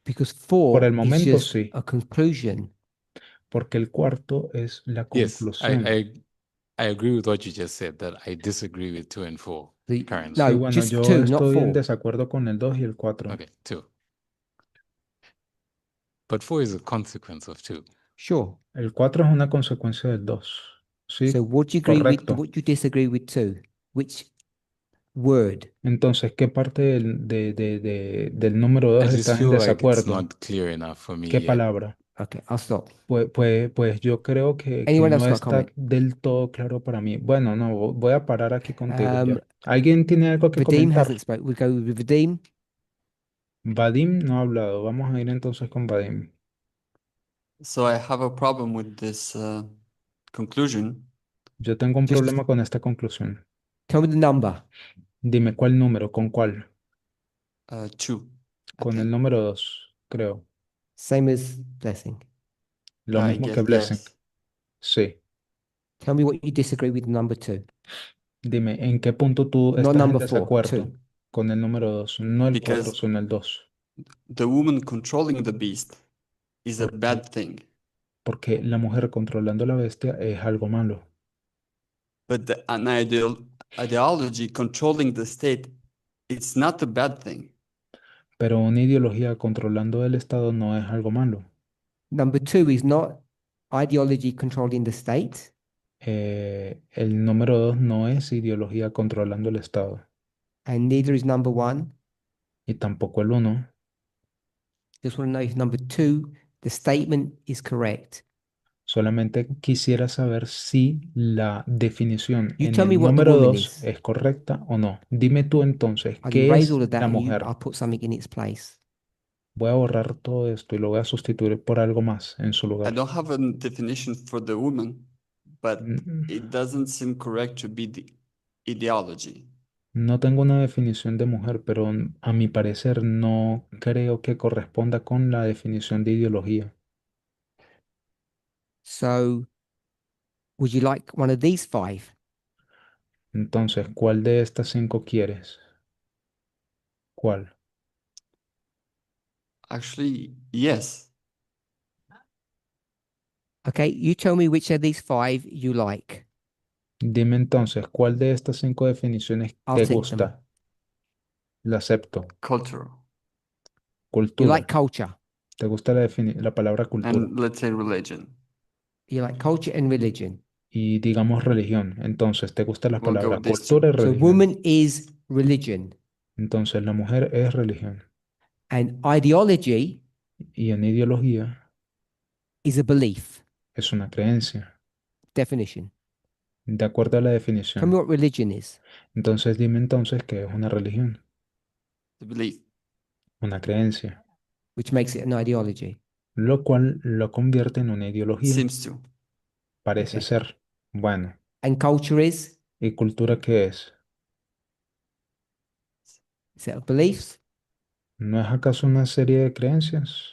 Because Por 4 el is momento just sí, a conclusion. porque el cuarto es la Yes, conclusión. I agree with what you just said, that I disagree with 2 and 4 The- currently. Sí, no, bueno, just yo 2, not estoy en 4. desacuerdo con el 2 y el 4. Okay, 2. But 4 is a consequence of 2. Sure. El 4 es una consecuencia del 2. Sí, So what do you agree with? correcto. What do you disagree with 2? Which word? Entonces, ¿qué parte del número 2 I just estás en feel like it's desacuerdo? not clear enough for me ¿Qué yet. palabra? Okay, I'll stop. Pues yo creo que Anyone else no got a está comment? del todo claro para mí. Bueno, no, voy a parar aquí contigo ya. Um, ¿Alguien tiene algo que Vadim comentar? hasn't spoke. We go with Vadim. Vadim no ha hablado. Vamos a ir entonces con Vadim. So I have a problem with this conclusion. Yo tengo un Just- problema con esta conclusión. Tell me the number. Dime cuál número, ¿con cuál? 2. Con el número 2, creo. Same as Blessing. Lo I mismo que guess Blessing. yes. Sí. Tell me what you disagree with number 2. Dime, ¿en qué punto tú Not estás en number 4, desacuerdo 2. con el número 2? No el 4, Because sino el 2. the woman controlling the beast is a Okay. bad thing. Porque la mujer controlando la bestia es algo malo. But an ideology controlling the state, it's not a bad thing. Pero una ideología controlando el Estado no es algo malo. Number 2 is not ideology controlling the state. El número 2 no es ideología controlando el Estado. And neither is number 1. Y tampoco el 1. Just want to know if number 2, the statement is correct. Solamente quisiera saber si la definición You en tell me el what the número woman 2 is. es correcta o no. Dime tú entonces, I can ¿qué erase es all of that la and mujer? I'll put something in its place. Voy a borrar todo esto y lo voy a sustituir por algo más en su I lugar. don't have a definition for the woman, but Mm, it doesn't seem correct to be the ideology. No tengo una definición de mujer, pero a mi parecer no creo que corresponda con la definición de ideología. So, would you like one of these 5? Entonces, ¿cuál de estas 5 quieres? ¿Cuál? Actually, yes. Okay, you tell me which of these 5 you like. Dime entonces, ¿cuál de estas 5 definiciones I'll te take them. gusta? La acepto. Cultural. You Cultura. like culture. ¿Te gusta la palabra cultura? And let's say religion. You like culture and religion. Y digamos religión. Entonces, ¿te gusta la We'll go palabra with these cultura y two. So, religión? woman is religion. Entonces, la mujer es religión. And ideology Y en ideología is a belief. es una creencia. Definition. De acuerdo a la Tell me definición. what religion is. Entonces, dime entonces qué es una religión. The belief. Una creencia. Which makes it an ideology. Lo cual lo convierte en una ideología. Seems to. Parece Okay. ser. Bueno. And culture is ¿Y cultura qué es? set of beliefs. ¿No es acaso una serie de creencias?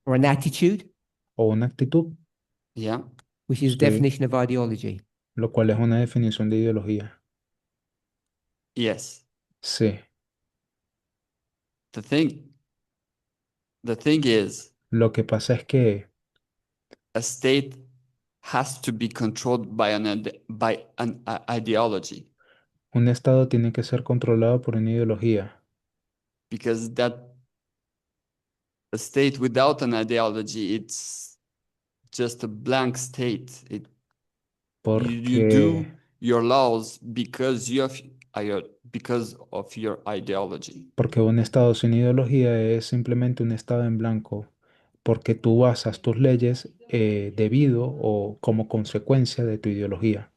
Or an attitude, ¿O una actitud? Yeah. which is Sí. the definition of ideology. lo cual es una definición de ideología. Yes. Sí. The thing is, Lo que pasa es que a state has to be controlled by an ideology, un Estado tiene que ser controlado por una ideología, because a state without an ideology, it's just a blank state. You do porque, your laws because because of your ideology. porque un Estado sin ideología es simplemente un Estado en blanco, porque tú basas tus leyes debido o como consecuencia de tu ideología.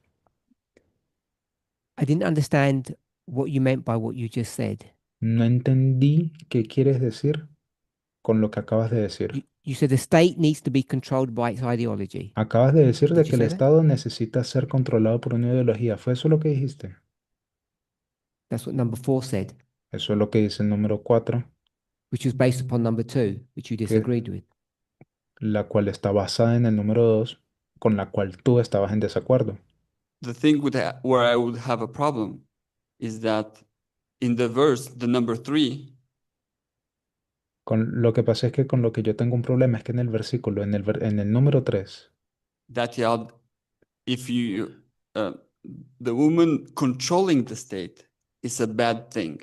I didn't understand what you meant by what you just said. No entendí qué quieres decir con lo que acabas de decir. You said the state needs to be controlled by its ideology. Acabas de decir de Did you que el say that? Estado necesita ser controlado por una ideología. ¿Fue eso lo que dijiste? That's what number 4 said, Eso es lo que dice el número 4, which was based upon number 2, which you que, disagreed with. la cual está basada en el número 2, con la cual tú estabas en desacuerdo. The thing where I would have a problem is that in the verse, the number 3, Lo que pasa es que con lo que yo tengo un problema es que en el versículo, en el número 3, that if the woman controlling the state is a bad thing.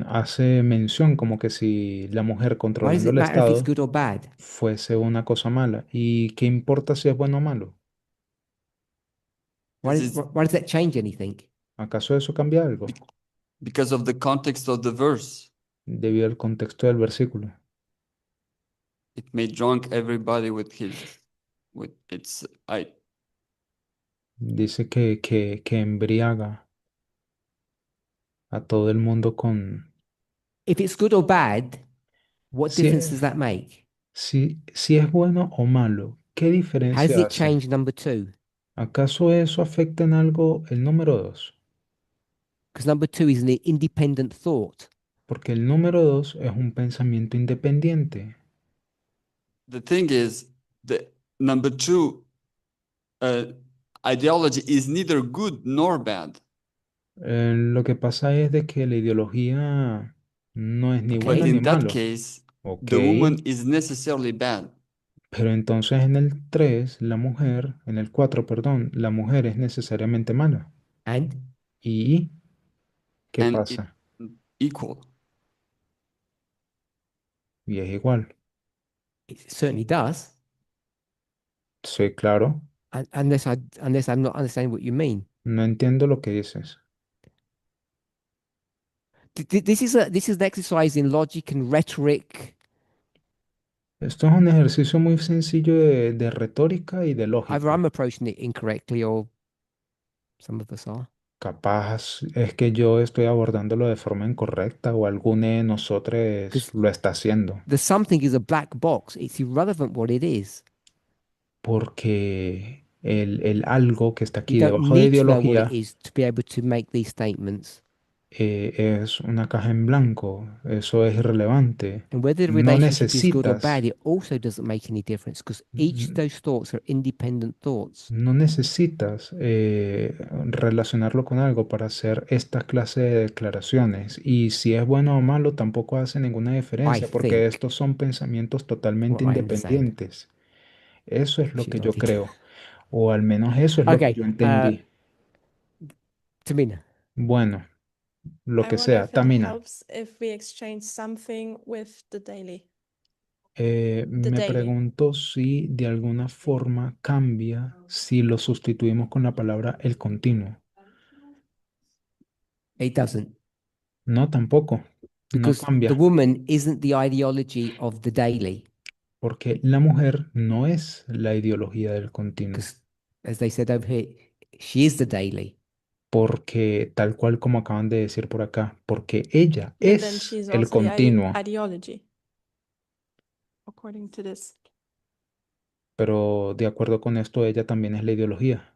hace mención como que si la mujer Why does controlando it el matter if it's Estado good or bad? fuese una cosa mala. ¿Y qué importa si es bueno o malo? Why does that change anything? ¿Acaso eso cambia algo? Because of the context of the verse. Debido al contexto del versículo. It may drunk everybody with Dice que embriaga a todo el mundo con... If it's good or bad, what Si, difference does that make? si es bueno o malo, ¿qué How does diferencia it hace? change number 2? ¿Acaso eso afecta en algo el número 2? Because number 2 is an independent thought. Porque el número 2 es un pensamiento independiente. The thing is, the number 2 ideology is neither good nor bad. Lo que pasa es de que la ideología no es ni Okay. buena But ni in that malo. case, Ok, the woman is necessarily bad. pero entonces en el 3, la mujer, en el 4, perdón, la mujer es necesariamente mala. And ¿Y qué And pasa? equal. Y es igual. it certainly does, Sí, claro. unless I'm not understanding what you mean. No entiendo lo que dices. This is an exercise in logic and rhetoric. Esto es un ejercicio muy sencillo de retórica y de Either lógica. I'm approaching it incorrectly or some of us are. Capaz es que yo estoy abordándolo de forma incorrecta o alguno de nosotros Because lo está haciendo. the something is a black box. It's irrelevant what it is. Porque el algo que está You aquí don't debajo de need to know what it ideología is to be able to make these statements. es una caja en blanco. Eso es irrelevante. And whether the No relationship is good or necesitas, bad, it also doesn't make any difference because each of those thoughts are independent thoughts. no necesitas relacionarlo con algo para hacer esta clase de declaraciones. Y si es bueno o malo, tampoco hace ninguna diferencia porque think. estos son pensamientos totalmente What I understand. independientes. Eso es lo She's que yo nodding. creo. O al menos eso es lo que Okay, yo entendí. Tamina. Bueno, lo I que wonder sea. if it Tamina, helps if we exchange something with the daily. me daily. pregunto si de alguna forma cambia si lo sustituimos con la palabra el continuo. It doesn't. No, tampoco. No Because the cambia. woman isn't the ideology of the daily. Porque la mujer no es la ideología del continuo. Because, as they said over here, she is the daily. Porque tal cual como acaban de decir por acá, porque ella But then es she's el also the continuo. ideology, according to this. Pero de acuerdo con esto, ella también es la ideología.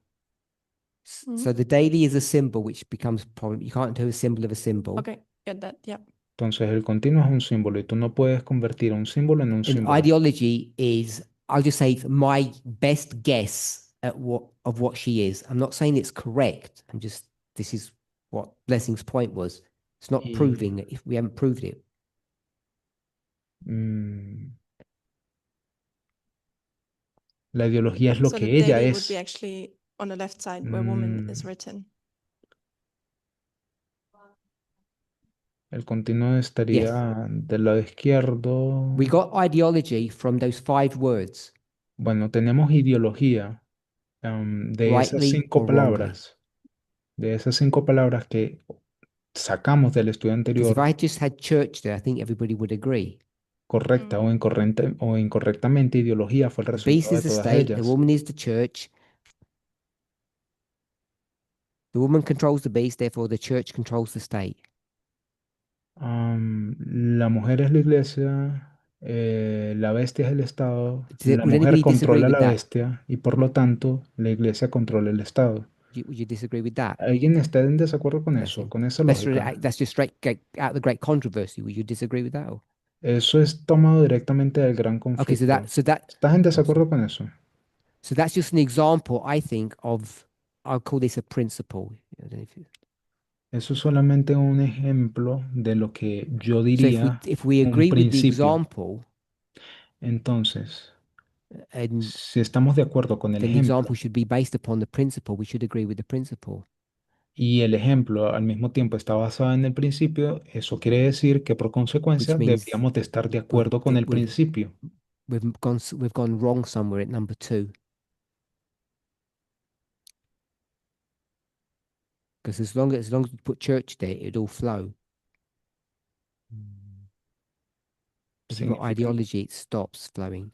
So the daily is a symbol which becomes problem. You can't do a symbol of a symbol. Okay, get that, yeah. Entonces el continuo es un símbolo y tú no puedes convertir un símbolo en un And símbolo. ideology is, I'll just say, it's my best guess of what she is. I'm not saying it's correct. This is what Blessing's point was. It's not Y- proving it if we haven't proved it. mm, la ideología es lo So the que ella daily would be es. actually on the left side where woman Mm, is written. el continuo Yes. estaría del lado izquierdo. We got ideology from those 5 words, Bueno, tenemos ideología de esas rightly 5 or wrongly. palabras, de esas 5 palabras que sacamos del estudio Because if anterior, I had just had church there, I think everybody would agree. correcta o o incorrectamente, ideología fue el The beast resultado de is the todas state, the ellas. woman is the church. The woman controls the beast, therefore the church controls the state. La mujer es la iglesia, la bestia es el Estado, la Would mujer anybody disagree controla with la that? bestia y por lo tanto la iglesia controla el Estado. Would you disagree with that? ¿Alguien está en desacuerdo con eso, Blessing. con esa That's, lógica? that's just straight out of the great controversy. Would you disagree with that? Or? Eso es tomado directamente del gran Okay, so conflicto. that ¿Estás en desacuerdo con eso? so that's just an example, I think, of I'll call this a principle. I don't know if Eso es solamente un ejemplo de lo que yo so diría if we un agree with the principio. example, Entonces, and si estamos de acuerdo con el then the ejemplo example should be based upon the principle, we should agree with the principle. y el ejemplo al mismo tiempo está basado en el principio, eso quiere decir que por consecuencia Which means deberíamos de estar de acuerdo con el principio. we've gone wrong somewhere at number 2. Because as long as we put church there, it'd all flow. If you've got Significa, ideology, it stops flowing.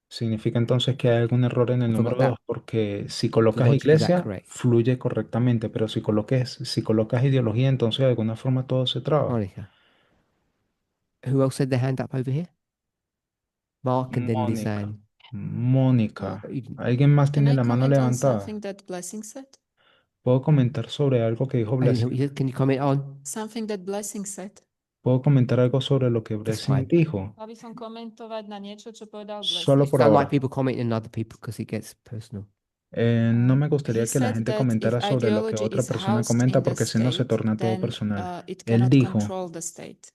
significa entonces que hay algún error en el I forgot número that. 2, porque si colocas Logic, is that iglesia, correct? fluye correctamente, pero si colocas ideología, entonces de alguna forma todo se traba. Monica. Who else had their hand up over here? Mark and then Mónica. Lisanne. Mónica. You- ¿Alguien más Can tiene I la mano comment on levantada? something that Blessing said? ¿Puedo comentar sobre algo que dijo I didn't hear Blessing? what you said. Can you comment on? Something that Blessing said. ¿Puedo comentar algo sobre lo que That's Blessing fine. dijo? Aby som komentovať na niečo, čo povedal Solo Blessing. por I don't ahora. like people commenting on other people because it gets personal. No me He gustaría que la said gente that if comentara sobre lo que ideology otra is persona housed comenta in the porque si no se state, torna todo then personal. it Él cannot dijo control the state.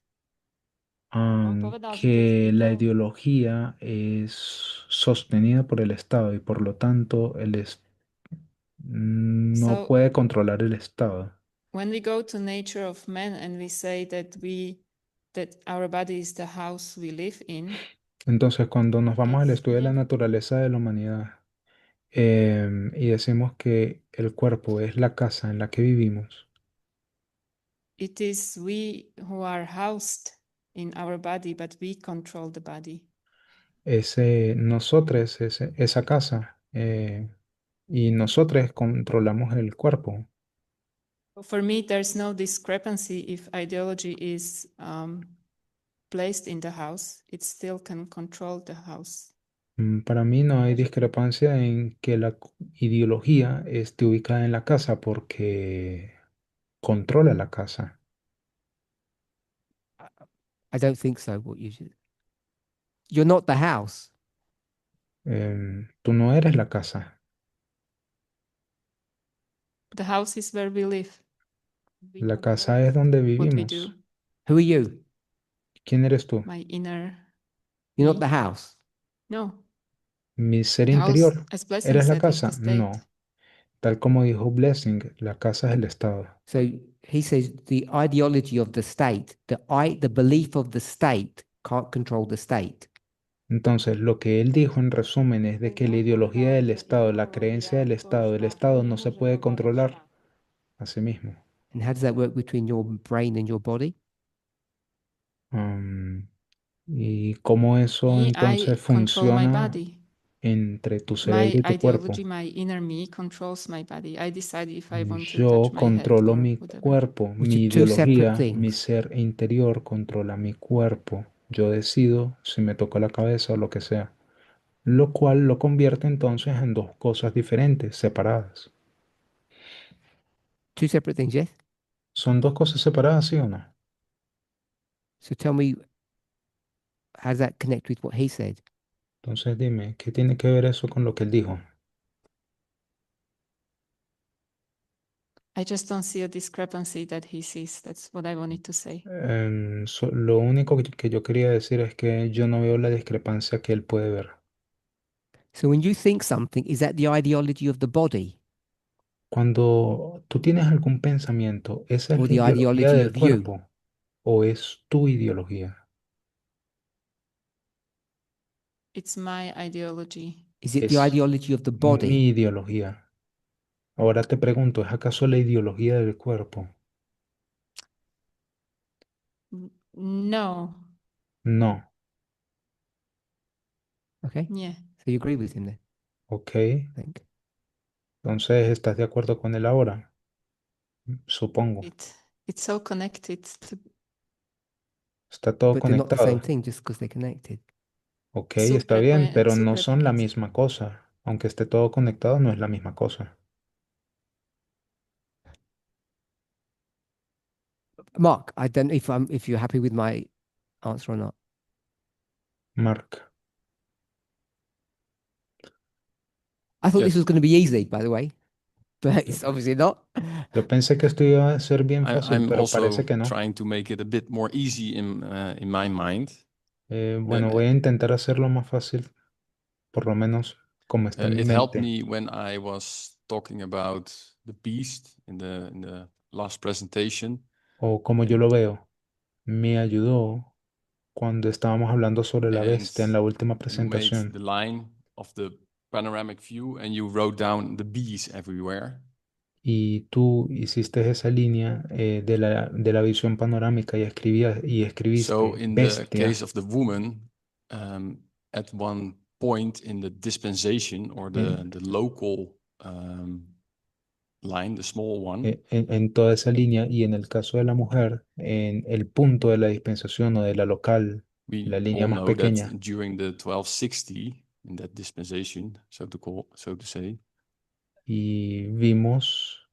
Povedal, že que keď la to- ideología es sostenida por el Estado y por lo tanto no So- puede controlar el Estado. When we go to nature of man and we say that our body is the house we live in, Entonces, cuando nos vamos al It's estudio de la never- naturaleza de la humanidad y decimos que el cuerpo es la casa en la que vivimos, it is we who are housed in our body, but we control the body. nosotros, esa casa, y nosotros controlamos el cuerpo. For me, there's no discrepancy if ideology is placed in the house, it still can control the house. Para mí no hay discrepancia en que la ideología esté ubicada en la casa porque controla la casa. I don't think so. You're not the house. Tú no eres la casa. The house is where we live. La casa es donde What we vivimos. do, Who are you? ¿Quién eres tú? my inner. You're not me. the house. No, Mi ser the house, interior. as Blessing ¿Eres la said, is the casa? state. No. Tal como dijo Blessing, la casa es el Estado. So he says the ideology of the state, the belief of the state can't control the state. Entonces, lo que él dijo en resumen es de que la ideología del Estado, la creencia del Estado, el Estado no se puede controlar a sí mismo. And how does that work between your brain and your body? Y cómo eso Me, I entonces control my funciona body. entre tu My cerebro y tu cuerpo. ideology, my inner me controls my body. I decide if I want to Yo touch my head controlo or mi whatever. cuerpo, Which mi are two separate ideología, mi things. ser interior controla mi cuerpo. Yo decido si me toco la cabeza o lo que sea. Lo cual lo convierte entonces en dos cosas diferentes, separadas. Two separate things, yes? ¿Son dos cosas separadas, sí o no? So tell me, how does that connect with what he said? Entonces dime, ¿qué tiene que ver eso con lo que él dijo? I just don't see a discrepancy that he sees. That's what I wanted to say. Lo único que yo quería decir es que yo no veo la discrepancia que él puede ver. So when you think something, is that the ideology of the body Cuando tú tienes algún pensamiento, ¿esa es or la the ideología ideology del of you? cuerpo o es tu ideología? It's my ideology. Is it the Es ideology of the mi body? ideología. Ahora te pregunto, ¿es acaso la ideología del cuerpo? No. No. Okay. Yeah. So you agree with him then? Ok. I think. Entonces, ¿estás de acuerdo con él ahora? Supongo. It's so connected to Está todo But they're not the same conectado. thing just because they're connected. Ok, está bien, súper, pero no súper son la connected. misma cosa. Aunque esté todo conectado, no es la misma cosa. Mark, I don't know if you're happy with my answer or not. Mark. I thought this Yes. was going to be easy, by the way, but it's obviously not. Yo pensé que esto iba a ser bien fácil, I'm pero also parece que no. trying to make it a bit more easy in my mind. Bueno, voy a intentar hacerlo más fácil, por lo menos como está en mi It helped mente. me when I was talking about the beast in the last presentation. O como yo lo veo, me ayudó cuando estábamos hablando sobre la And bestia en la última you made presentación. the line of the panoramic view and you wrote down the bees everywhere. Y tú hiciste esa línea de la visión panorámica y So escribiste in the case bestia. of the woman, at one point in the dispensation or the local line, the small one, En toda esa línea y en el caso de la mujer, en el punto de la dispensación o de la local, la we línea all más know that pequeña, during the 1260, in that dispensation, so to say, y vimos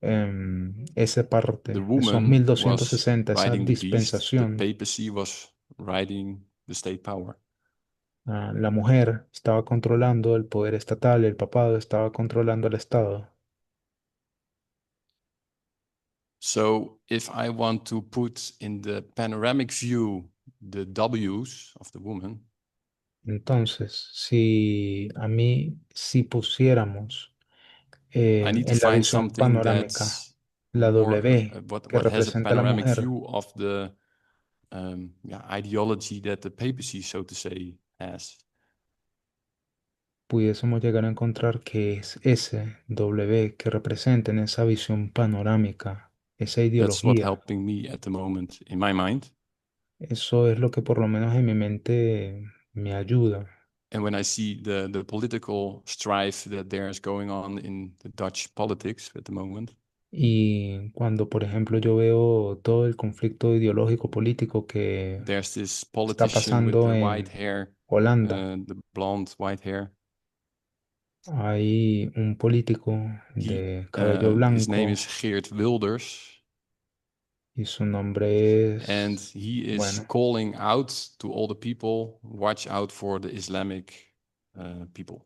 esa the parte, esos woman was 1260, esa riding the beast, the dispensación, papacy was riding the state power. la mujer estaba controlando el poder estatal, el papado estaba controlando el Estado. So if I want to put in the panoramic view the W's of the woman, Entonces, si pusiéramos I need to en la find visión something panorámica that's la more W que what has a representa a la panoramic mujer, view of the ideology that the papacy, so to say, has. pudiésemos llegar a encontrar que es ese W que representa en esa visión panorámica, esa That's what ideología. helping me at the moment in my mind. Eso es lo que por lo menos en mi mente me ayuda. And when I see the political strife that there is going on in the Dutch politics at the moment, Y cuando, por ejemplo, yo veo todo el conflicto ideológico político que there's this está politician with pasando the white en hair, Holanda, the blonde white hair. hay un político de cabello His name blanco is Geert Wilders, y su nombre and es, he is bueno, calling out to all the people, watch out for the Islamic people.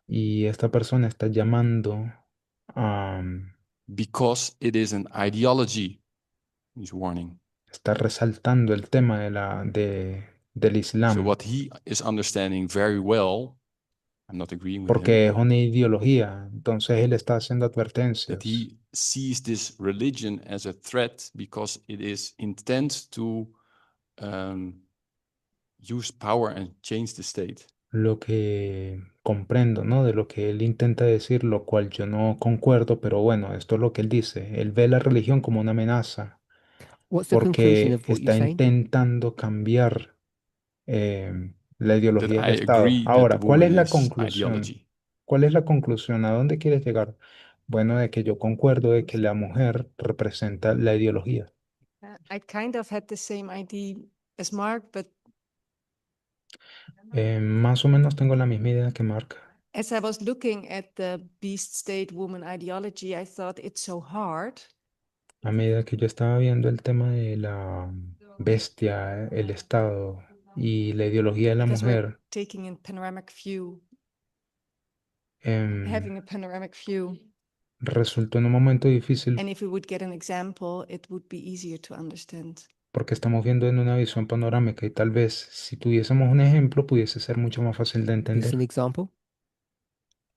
y esta persona está llamando a, Because it is an ideology, he's warning. está resaltando el tema del So Islam, what he is understanding very well, I'm not agreeing with porque him, es una ideología. Entonces él está haciendo that advertencias. he sees this religion as a threat because it is intent to use power and change the state. Lo que comprendo, ¿no? De lo que él intenta decir, lo cual yo no concuerdo, pero bueno, esto es lo que él dice. Él ve la religión como una amenaza What's the conclusion porque of what you're está saying? intentando cambiar la That ideología del I Estado. agree that the Ahora, ¿cuál es woman la is conclusión? ideology. ¿Cuál es la conclusión? ¿A dónde quieres llegar? Bueno, de que yo concuerdo de que la mujer representa la ideología. I kind of had the same idea as Mark, but Más o menos tengo la misma idea que Mark. as I was looking at the beast state woman ideology, I thought it's so hard. A medida que yo estaba viendo el tema de la bestia, el Estado y la ideología de la Because we're mujer, taking a panoramic view, em, having a panoramic view. resultó en un momento difícil And if we would get an example, it would be easier to understand. porque estamos viendo en una visión panorámica y tal vez si tuviésemos un ejemplo pudiese ser mucho más fácil de Give us an entender. example.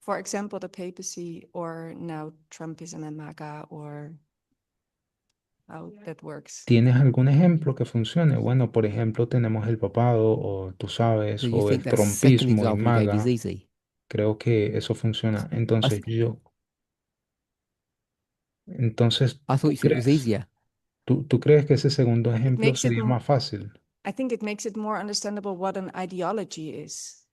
For example, the papacy, or now Trumpism and MAGA, or how that works. ¿Tienes algún ejemplo que funcione? Bueno, por ejemplo, tenemos el papado o tú sabes, So you o think el that second trompismo y example you gave is MAGA. easy? Creo que eso funciona. I Entonces thought ¿tú you said it was crees, easier. tú crees que ese segundo It ejemplo makes it sería más fácil? I think it makes it more understandable what an ideology is.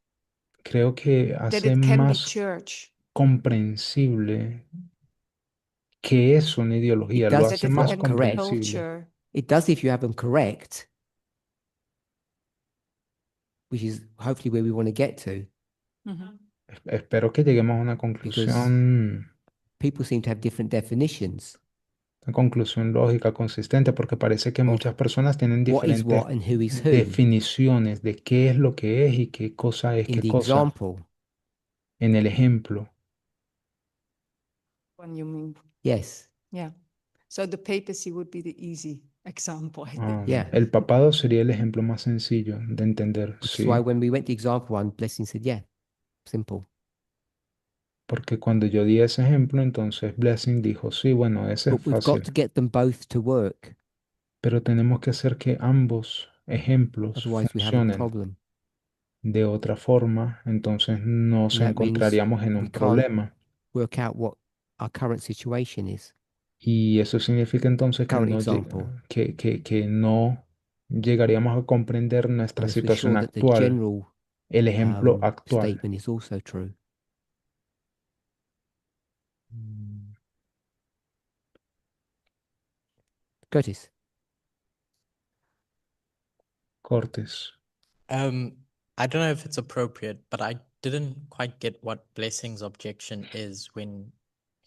Creo que That hace it can be más church. comprensible qué es una ideología, It lo does That hace it if más you're can be correct. comprensible. culture. It does if you have them correct, which is hopefully where we want to get to, Mhm. Espero que lleguemos a because people seem to have different definitions una conclusión lógica, consistente, porque parece que of muchas personas tienen what is diferentes what and who is who. definiciones de qué es lo que es y qué cosa es In qué the cosa. example, En el ejemplo, When you mean, yes, yeah. So the papacy would be the easy example, I think. yeah. el papado sería el ejemplo más sencillo de entender, Which is why sí, when we went to example one, Blessing said, yeah, simple. porque cuando yo di ese ejemplo, entonces Blessing dijo, sí, bueno, ese es But we've got fácil, to get them both to work. pero tenemos que hacer que ambos ejemplos Otherwise, we have a funcionen. problem. De otra forma, entonces nos And that means encontraríamos en we un can't problema. work out what our current situation is. Y eso significa entonces que Current no, example, que no llegaríamos a comprender nuestra unless we're situación sure that the actual, general el ejemplo actual. statement is also true. Curtis, Cortes. I don't know if it's appropriate, but I didn't quite get what Blessing's objection is when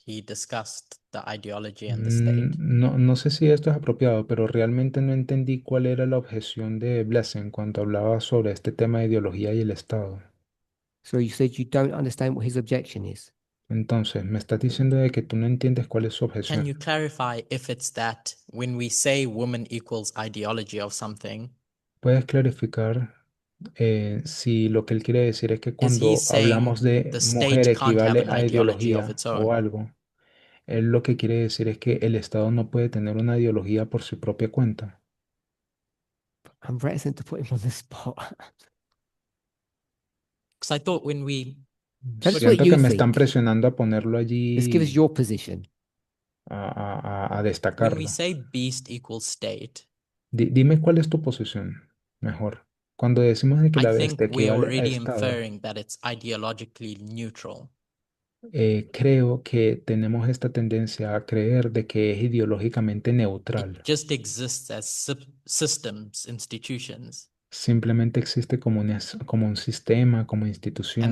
he discussed the ideology and the state. No, no sé si esto es apropiado, pero realmente no entendí cuál era la objeción de Blessing cuando hablaba sobre este tema de ideología y el Estado. so you said you don't understand what his objection is. Entonces, me estás diciendo de que tú no entiendes cuál es su Can objeción. you clarify if it's that when we say woman equals ideology of something, ¿Puedes clarificar si lo que él quiere decir es que is he cuando hablamos saying de the mujer state can't have equivale an a ideology of ideología its o own? algo? Él lo que quiere decir es que el Estado no puede tener una ideología por su propia cuenta. I'm reticent to put him on the spot. Because I thought when we Tell us what Siento you que me están think. presionando a ponerlo Let's give us allí, your position. a when we destacarlo. say beast equals state, Dime cuál es tu posición, mejor. Cuando decimos de que I la think bestia we're equivale a already Estado, inferring that it's ideologically neutral. creo que tenemos esta tendencia a creer de que es ideológicamente It neutral. just exists as systems, institutions. Simplemente existe como como un sistema, como And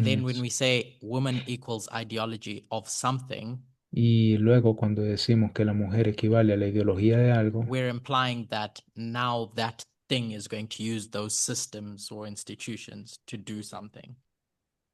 then when instituciones. we say woman equals ideology of something, Y luego cuando decimos que la mujer equivale a la ideología de algo, we're implying that now that thing is going to use those systems or institutions to do something.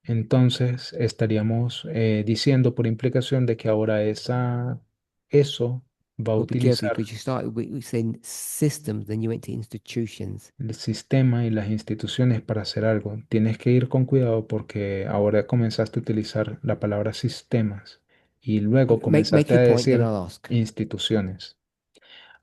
entonces estaríamos diciendo por implicación de que ahora eso va a Well, be careful utilizar because you started with saying systems, then you went to institutions. el sistema y las instituciones para hacer algo. Tienes que ir con cuidado porque ahora comenzaste a utilizar la palabra sistemas y luego Make comenzaste a your point, then decir I'll ask. instituciones.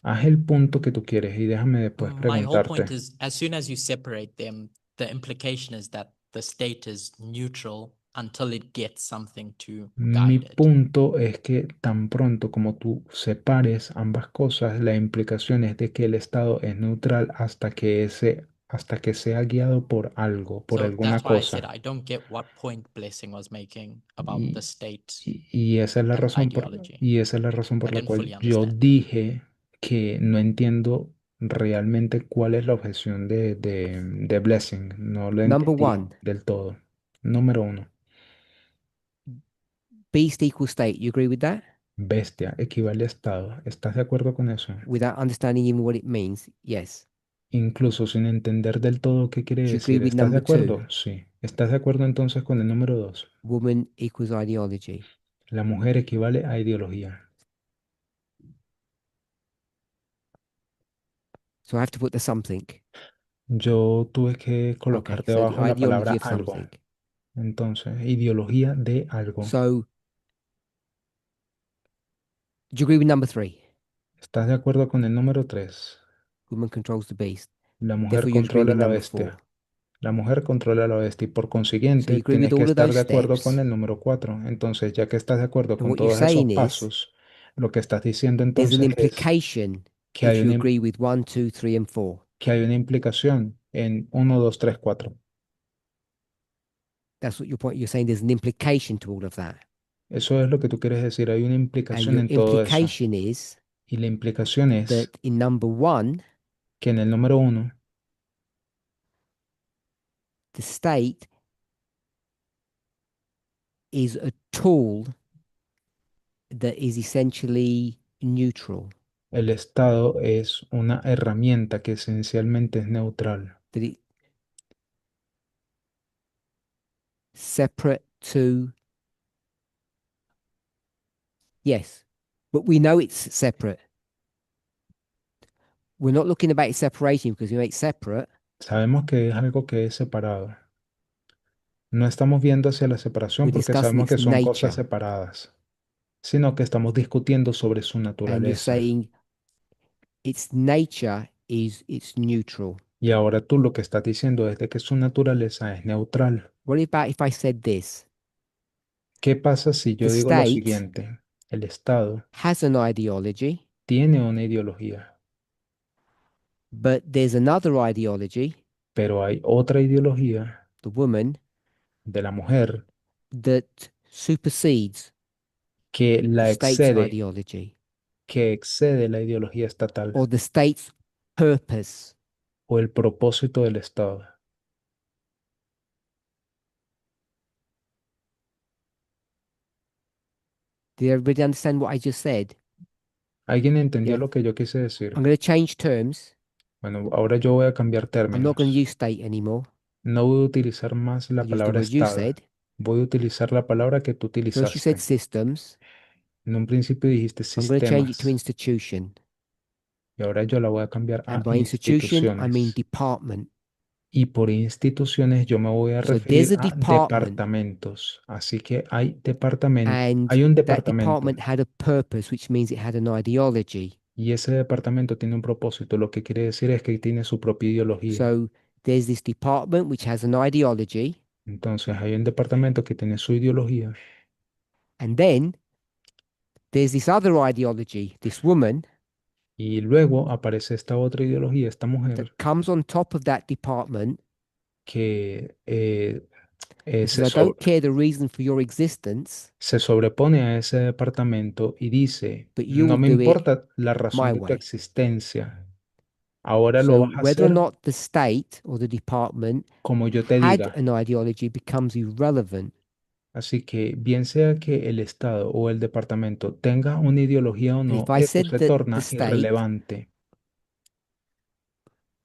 Haz el punto que tú quieres y déjame después My whole point preguntarte. is as soon as you separate them, the implication is that the state is neutral until it gets something to Mi guide it. punto es que tan pronto como tú separes ambas cosas, la implicación es de que el Estado es neutral hasta que sea guiado por algo, por So alguna that's why I said cosa. I don't get what point Blessing was making about the Y, state y esa es la and razón ideology. y esa es la razón I por la didn't fully cual yo understand. dije que no entiendo realmente cuál es la objeción de Blessing. No lo Number entendí one, del todo. Número uno, beast equals state. You agree with that? bestia equivale a Estado. ¿Estás de acuerdo con eso? Without understanding even what it means? Yes. Incluso sin entender del todo qué quiere Do you agree decir. with ¿Estás de number two? acuerdo? Sí. ¿Estás de acuerdo entonces con el número dos? Woman equals ideology. La mujer equivale a ideología. So I have to put the something. Yo tuve que Okay, colocar so the debajo la palabra ideology of algo. something. Entonces, ideología de algo. So, do you agree with number 3? ¿Estás de acuerdo con el número 3? Woman controls the beast. La mujer Therefore, you'd agree controla with la number bestia. 4. La mujer controla la bestia y por So consiguiente you agree with tienes que all of estar those de acuerdo con steps. el número 4. Entonces, ya que estás de acuerdo And con what you're todos esos saying is pasos, lo que estás diciendo there's an entonces es implication que if hay you una, agree with 1, 2, 3, and 4. que hay una implicación en 1, 2, 3, 4. That's what your point. You're saying there's an implication to all of that. Eso es lo que tú quieres decir. Hay una And implicación your en todo eso. implication is Y la implicación es that in number 1, que en el número 1, the state is a tool that is essentially neutral. el Estado es una herramienta que esencialmente es neutral, That it separate to yes, but we know it's separate. We're not looking about its separation because we make separate. Sabemos que es algo que es separado. No estamos viendo hacia la separación We're porque discussing sabemos que its son cosas nature. separadas, sino que estamos discutiendo sobre su And you're naturaleza. saying its nature is it's neutral. Y ahora tú lo que estás diciendo es de que su naturaleza es neutral. What about if I said this? ¿Qué pasa si yo The digo lo state siguiente? El Estado has an ideology, tiene una ideología, but there's another ideology, pero hay otra ideología the woman, de la mujer that supersedes que la the state's excede, ideology que excede la ideología estatal or the state's purpose. o el propósito del Estado. Did everybody understand what I just said? ¿Alguien entendió Yeah. lo que yo quise decir? I'm going to change terms. Bueno, ahora yo voy a cambiar I'm términos. not going to use state anymore. No voy a utilizar más la I'll use the palabra word you Estado. said. Voy a utilizar la palabra que tú First you said utilizaste. systems. En un principio dijiste I'm going to change it to sistemas institution. y ahora yo la voy a cambiar a And by institution, I mean instituciones. department. Y por instituciones yo me voy a So referir there's a a department, departamentos. Así que hay departamento, and hay un that departamento department had a purpose, which means it had an ideology. y ese departamento tiene un propósito. Lo que quiere decir es que tiene su propia ideología. So there's this department which has an ideology, Entonces hay un departamento que tiene su ideología and then there's this other ideology, this woman, y luego aparece esta otra ideología, esta that mujer comes on top of that department que and se, says, I don't care the reason for your existence, se sobrepone a ese departamento y dice, but you no will me do it importa la razón my de tu way. existencia, ahora lo So vas a whether or hacer not the state or the department como yo te had diga. an ideology becomes irrelevant. Así que bien sea que el Estado o el departamento tenga una ideología o And no, if I eso said se that the torna state irrelevante.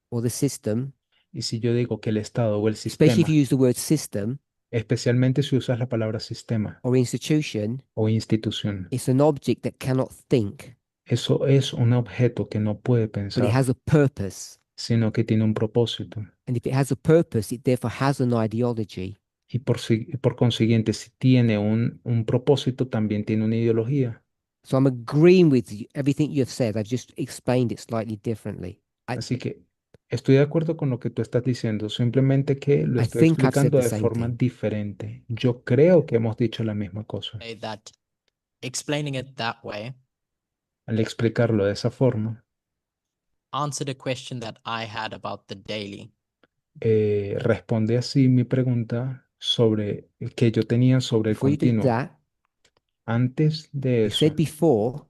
or the system, Y si yo digo que el Estado o el especially if sistema, you use the word system especialmente si usas la palabra sistema or institution, o institución, it's an object that cannot think, eso es un objeto que no puede but it pensar, has a purpose. sino que tiene un propósito. And if it has a purpose, it therefore has an ideology. Y por consiguiente, si tiene un propósito, también tiene una ideología. So I'm agreeing with you, everything you've said. I've just explained it slightly differently. Así que estoy de acuerdo con lo que tú estás diciendo, simplemente que lo I estoy think I've said explicando the de same forma thing. diferente. Yo creo que hemos dicho la misma cosa. Say that explaining it that way Al explicarlo de esa forma, answered a question that I had about the daily. responde así mi pregunta sobre que yo tenía sobre el Before you did continuo. that, Antes de you eso, said before,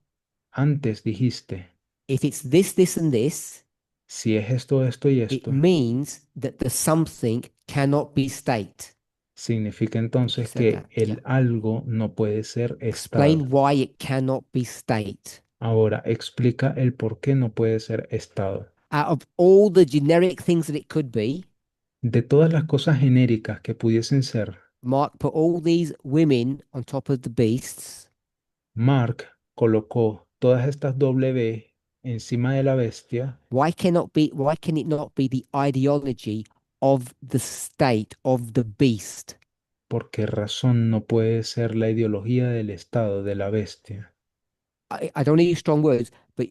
antes dijiste, if it's this, and this, si es esto, esto y it esto, means that the something cannot be state. significa entonces said que that, el yeah. algo no puede ser Explain estado. why it cannot be state. Ahora explica el por qué no puede ser estado. Out of all the generic things that it could be, De todas las cosas genéricas que pudiesen ser, Mark put all these women on top of the beasts, Mark colocó todas estas W encima de la bestia. Why can it not be the ideology of the state of the beast? ¿Por qué razón no puede ser la ideología del estado de la bestia? I don't use strong words, but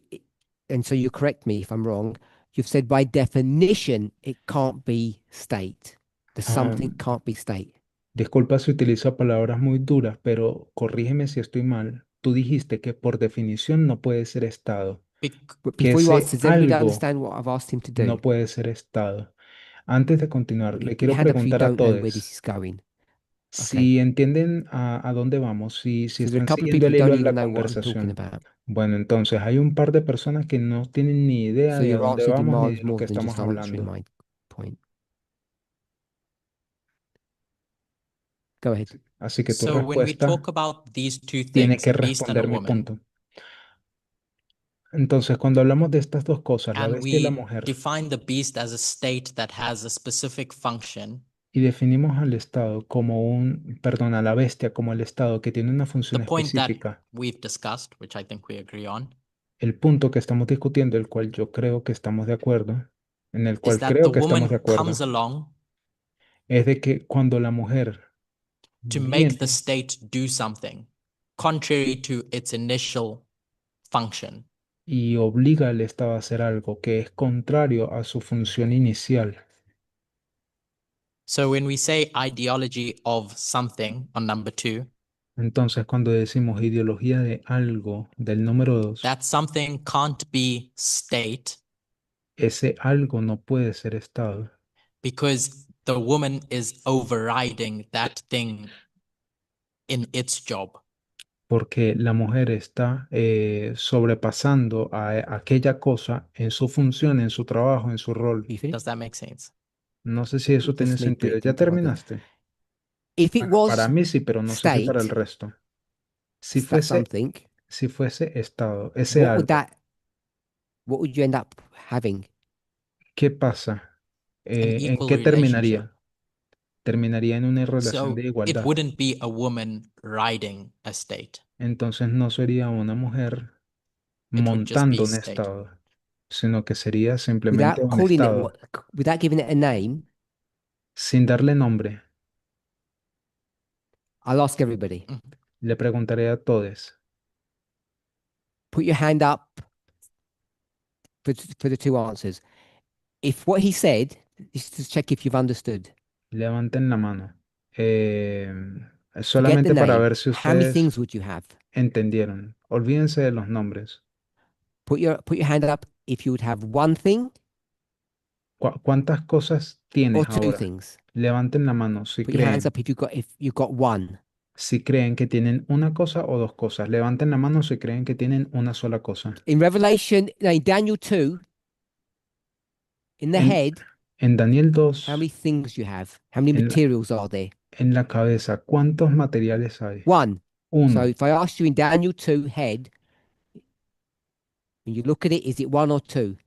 and so you correct me if I'm wrong. You've said by definition it can't be state. The something can't be state. Disculpa si utilizo palabras muy duras, pero corrígeme si estoy mal. Tú dijiste que por definición no puede ser estado. But Que before you ese answer, does everybody algo understand what I've asked him to do? no puede ser estado. Antes de continuar, le Put your quiero hand up if you preguntar a don't know where this todos is going. si entienden a dónde vamos, si So there are a están couple of siguiendo people el who hilo don't de la even know what I'm talking conversación. about. Bueno, entonces hay un par de personas que no tienen ni idea So de a your dónde answer vamos ni de demands lo more que than estamos just answering hablando. my point. Go ahead. Así que tu So when we respuesta talk about these two tiene things, que a beast and a responder mi woman, punto. Entonces, cuando hablamos de estas dos cosas, la and bestia y la we mujer, define the beast as a state that has a specific function, y definimos al Estado como a la bestia como el Estado que tiene una the función point that específica, we've discussed, which I think we agree on, el punto que estamos discutiendo, el cual yo creo que estamos de acuerdo, en el is cual that creo the que estamos de woman comes acuerdo, along es de que cuando la mujer to make the viene state do something contrary to its initial function. y obliga al Estado a hacer algo que es contrario a su función inicial. So when we say ideology of something on number 2, Entonces, cuando decimos ideología de algo del número 2, that something can't be state ese algo no puede ser Estado, because the woman is overriding that thing in its job. porque la mujer está sobrepasando a aquella cosa en su función, en su trabajo, en su rol. You finished? Does that make sense? No sé si eso Just tiene let me sentido. break ¿Ya into other. terminaste? If it Bueno, para was mí sí, pero no sé si para el state, resto. Si that fuese, something, si fuese Estado, ese what would algo, what would you end up having? ¿qué pasa? An ¿En equal qué relationship. terminaría? Terminaría en una relación So de it igualdad. wouldn't be a woman riding a state. Entonces no sería una mujer It would just be montando un state. Estado, sino que sería simplemente Without un calling it Estado, without giving it a name, sin darle nombre. I'll ask everybody. Le preguntaré a todos. Put your hand up for the two answers. If what he said, just to check if you've understood. Levanten la mano. Forget the Solamente para name. ver si How many ustedes things would you have? entendieron. Olvídense de los nombres. Put your hand up if you would have one thing ¿Cuántas cosas or tienes two ahora? things. Levanten la mano si Put your hands creen, up if you got one. si creen que tienen una cosa o dos cosas. Levanten la mano si creen que tienen una sola cosa. In Revelation, no, in Daniel 2, in the En, head, en Daniel 2, how many things you have? How many en la, materials are there? en la cabeza, ¿cuántos materiales hay? One. So Uno. if I asked you in Daniel 2 head, when you look at it, is it one or two?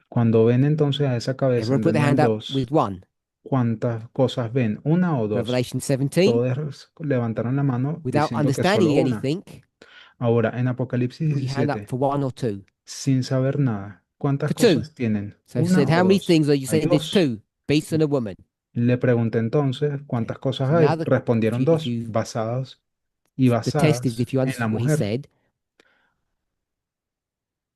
Cuando ven entonces a esa cabeza Everyone en put their Daniel hand up 2, with one. ¿cuántas cosas ven? ¿Una o dos? Revelation 17, Todos levantaron la mano without diciendo que solo understanding una. anything, Ahora, en Apocalipsis put your hand up 17, for one or two. sin saber nada, ¿cuántas For two. cosas tienen? So if you ¿Una said, o how many dos? things are you Hay saying? There's dos. two, beast and a woman. Le pregunté entonces cuántas cosas So hay. now if Respondieron dos, you basadas the test is basadas if you en la understood what he mujer. said.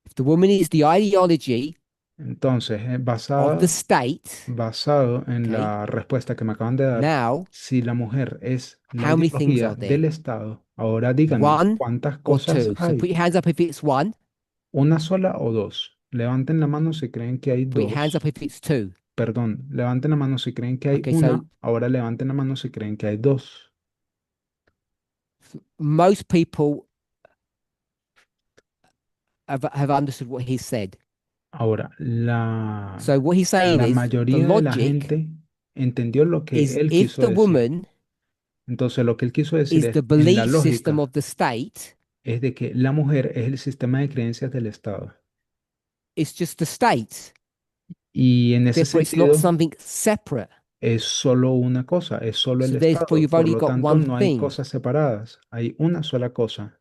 If the woman is the ideology Entonces, of the state, basado en okay, la respuesta que me acaban de dar, now si la mujer es la how many things ideología are there? del Estado, ahora díganme, One ¿cuántas or cosas two? So put hay? your hands up if it's one. ¿Una sola o dos? Levanten la mano si creen que hay Put your hands dos. up if it's two. Perdón, levanten la mano si creen que hay Okay, una. so Ahora levanten la mano si creen que hay dos. most people have understood what he said. Ahora, la So what he's saying is the mayoría de la logic gente entendió lo que is él if quiso the decir. woman Entonces, lo que él quiso decir is the es, en la belief system lógica, of the state, es de que la mujer es el sistema de creencias del Estado. it's just the state. Y en ese Therefore, it's not sentido, something separate. es solo una cosa, es solo el So therefore, Estado. you've Por only lo got tanto, one no hay thing. cosas separadas, hay una sola cosa.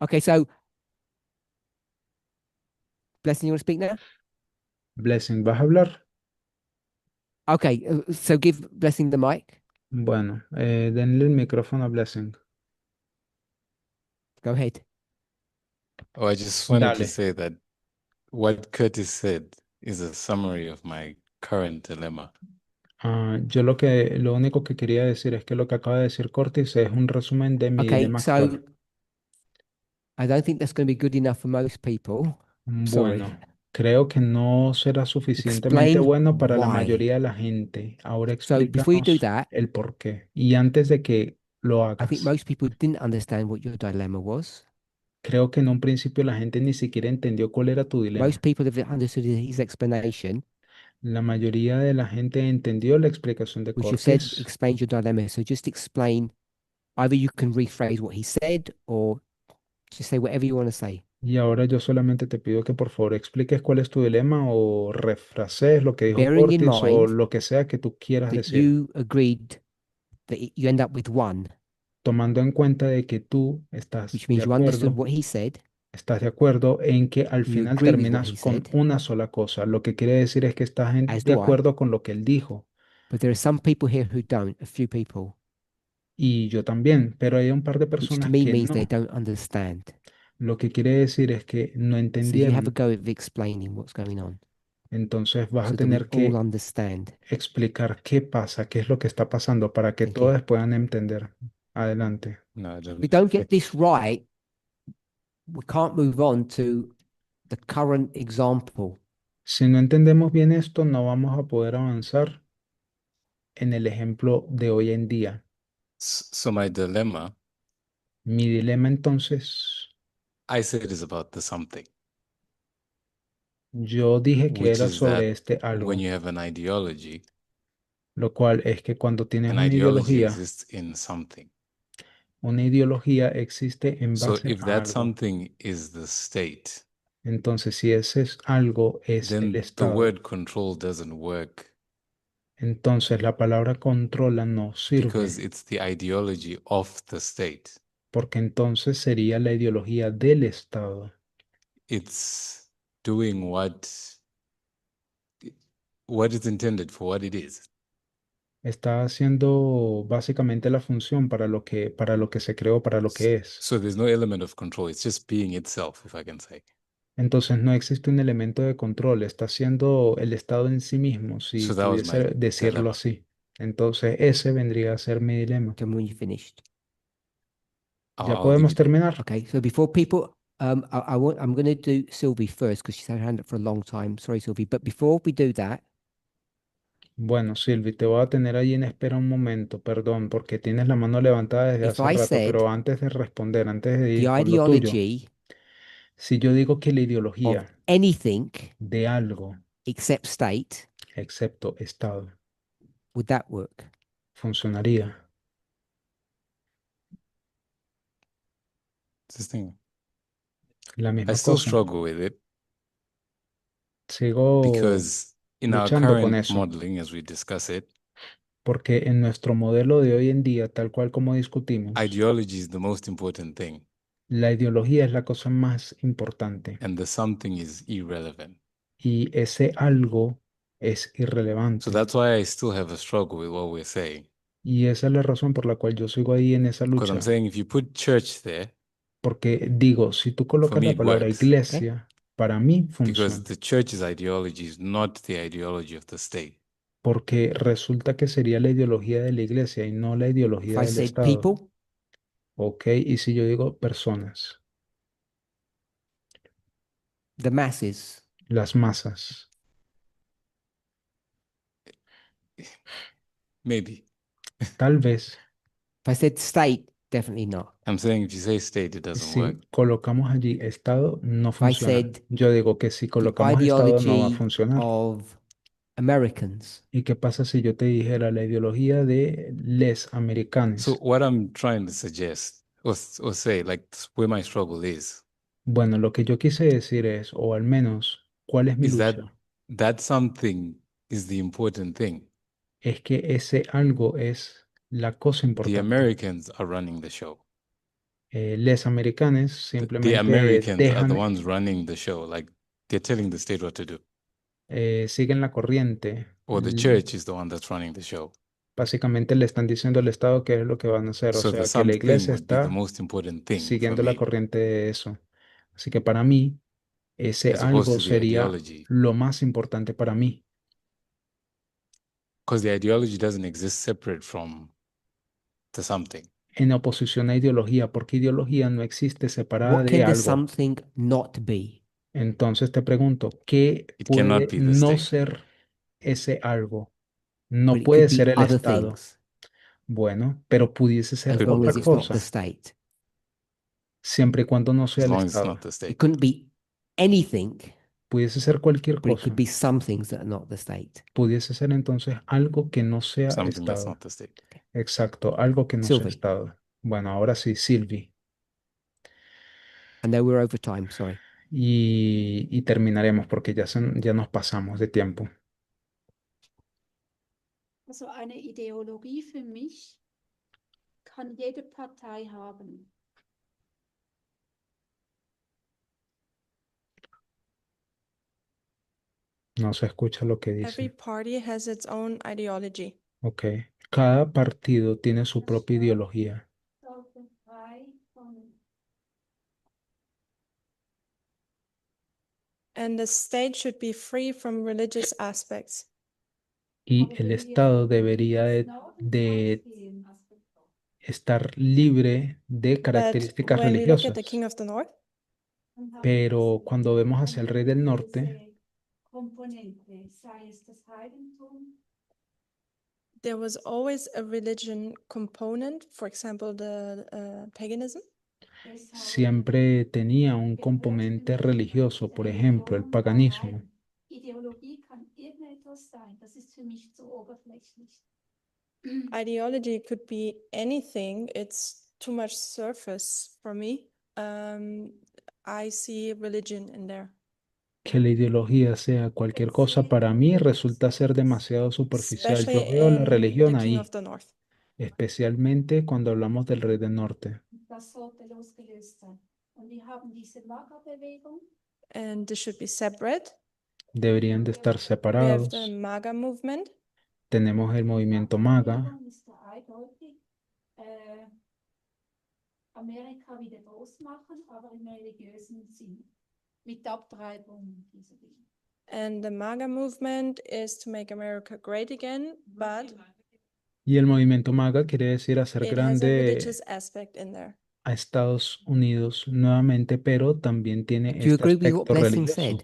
Okay, so Blessing, you want to speak now? Blessing, ¿vas a hablar? Okay, so give Blessing the mic. Bueno, denle el micrófono a Blessing. Go ahead. Oh, I just wanted to Dale. say that what Curtis said is a summary of my current dilemma. Yo lo único que quería decir es que lo que acaba de decir Cortis es un resumen de mi Okay, dilema so actual. I don't think that's going to be good enough for most people. Sorry. Bueno, creo que no será suficientemente Explain bueno para la why. mayoría de la gente. Ahora So before you do explícanos that, el por qué. Y antes de que lo I think hagas, most people didn't understand what your dilemma was. creo que en un principio la gente ni siquiera entendió cuál era tu dilema. Most people have understood his explanation, La mayoría de la gente entendió la explicación de which you said Cortis. explains your dilemma. So just explain. Either you can rephrase what he said or just say whatever you want to say. Y ahora yo solamente te pido que por favor expliques cuál es tu dilema o refrasees lo que dijo Bearing in Cortis o mind lo que sea que tú quieras that decir, you agreed that you end up with one, tomando en cuenta de que tú which means you understood what he said, estás de acuerdo en que al you final agree with what terminas he con said, una sola cosa. Lo que quiere decir es que estás as de do I. acuerdo con lo que él dijo. But there are some people here who don't, a few people, Y yo también, pero hay un par de which to personas me que means they no. don't understand. Lo que quiere decir es que no So you have a entendieron. go at explaining what's going on Entonces vas a so that we tener all que understand. explicar qué pasa, qué es lo que está pasando para que Thank you. todos puedan entender. Adelante. No, I If we don't. don't get this right, we can't move on to the current example. Si no entendemos bien esto, no vamos a poder avanzar en el ejemplo de hoy en día. So my dilemma, Mi dilema entonces, I said, is about the something, yo dije que which era is sobre that este algo, when you have an ideology lo cual es que cuando tienes una ideología exists in something. existe en So base if a that algo. something is the state, Entonces, si ese es algo es el then the Estado, word control doesn't work entonces la palabra controla no because sirve, it's the ideology of the state. porque entonces sería la ideología del Estado. It's doing what is intended for what it is. Está haciendo básicamente la función para lo que se creó, para lo que es. So there's no element of control. It's just being itself, if I can say. Entonces no existe un elemento de control, está siendo el Estado en sí mismo, si So that was pudiese my decirlo dilemma. así. Entonces ese vendría a ser mi dilema. Tell me when you finished. ¿Ya I'll give podemos you the- terminar? Okay, so before people, I'm going to do Sylvie first because she's had her hand up for a long time. Sorry, Sylvie. But before we do that, Bueno, Silvi, te voy a tener ahí en espera un momento, perdón, porque tienes la mano levantada desde if hace I rato, said pero antes de responder, antes de the ir con lo tuyo, ideology si yo digo que la of ideología anything de algo, except state, excepto Estado, would that work? funcionaría. this thing. La I misma still cosa. struggle with it Sigo because in our luchando con current eso, modeling, as we discuss it, porque en nuestro modelo de hoy en día, tal cual como discutimos, ideology is the most important thing, la ideología es la cosa más importante and the something is irrelevant. y ese algo es So irrelevante. that's why I still have a struggle with what we're saying. Y esa es la razón por la cual yo sigo ahí en esa Because I'm lucha. saying if you put church there, Porque digo, si tú colocas me la it palabra works. iglesia, para mí because funciona. the church's ideology is not the ideology of the state. Porque resulta que sería la ideología de la iglesia y no la If ideología I del said Estado. people, Ok, y si yo digo personas, the masses, las masas, Maybe. tal vez if I said state, definitely not. I'm saying if you say state, it doesn't si work. colocamos allí Estado, no If I funciona. said Yo digo que si the colocamos Estado no va a ideology funcionar. of Americans, ¿Y qué pasa si yo te dijera la ideología de les americanos? So what I'm trying to suggest or say, like where my struggle is Bueno, lo que yo quise decir es, o al menos, ¿cuál es mi that lucha? that something is the important thing. Es que ese algo es la cosa The importante. Americans are running the show. Les americanos The simplemente Americans are the dejan, ones running the show, like they're telling the state what to do, siguen la corriente. or the church is the one that's running the show. Básicamente le están diciendo al Estado qué es lo que van a hacer. O So the sea, que la something iglesia would be the está most important thing for siguiendo la me, corriente de eso. Así que para mí, ese as opposed algo to the sería ideology, lo más importante para mí. because the ideology doesn't exist separate from the something. En oposición a ideología, porque ideología no existe separada What de can the algo. something not be? Entonces te pregunto, ¿qué It cannot puede be the no state. ser ese algo? But No it puede could ser be el other Estado. things, Bueno, pero pudiese ser as long otra as it's not cosa, the state. siempre y cuando no sea As el long as it's Estado. not the It state. couldn't be anything, Pudiese ser cualquier but it cosa. could be some things that are not the state. Pudiese ser entonces algo que no sea Something that's Estado. not the state. Exacto, algo que no sea Sylvie. Estado. Bueno, ahora sí, Silvi. I know we're over time, sorry. Y terminaremos porque ya nos pasamos de tiempo. Also eine Ideologie für mich kann jede Partei haben. No se escucha lo que Every dice. party has its own ideology. Ok. Cada partido tiene su propia ideología. Sollten frei von And the state should be free from religious aspects. Y Aber el wenn wir Estado von debería des Nordens de ausgehen, Aspekte, estar libre de But características when we look at the religiosas. King of the North, dann haben wir Pero diese cuando vemos hacia el rey del norte, religiöse Komponente, sei es das Heidentum, there was always a religion component, for example, the paganism. deshalb siempre tenía un componente religioso, por ejemplo, el paganismo. Ideologie kann irgendetwas sein, das ist für mich zu oberflächlich. Ideology could be anything. It's too much surface for me. I see religion in there. Que la ideología sea cualquier cosa para mí resulta ser demasiado superficial. Yo Especially veo la in religión the King of ahí, the North. especialmente cuando hablamos del rey del norte. Das sollte losgelöst sein. Und wir haben diese Magerbewegung, And this should be separate. Deberían de estar We have separados. the MAGA movement. Tenemos el movimiento MAGA. Bewegung ist da eindeutig. Amerika wieder groß machen, aber im religiösen Sinn. Mit Abtreibung dieser Dinge. And the MAGA movement is to make America great again, but Y el movimiento MAGA quiere decir hacer it has a grande religious aspect in there. a Estados Unidos nuevamente, pero también tiene Do you este agree with what aspecto Blessing religioso. said?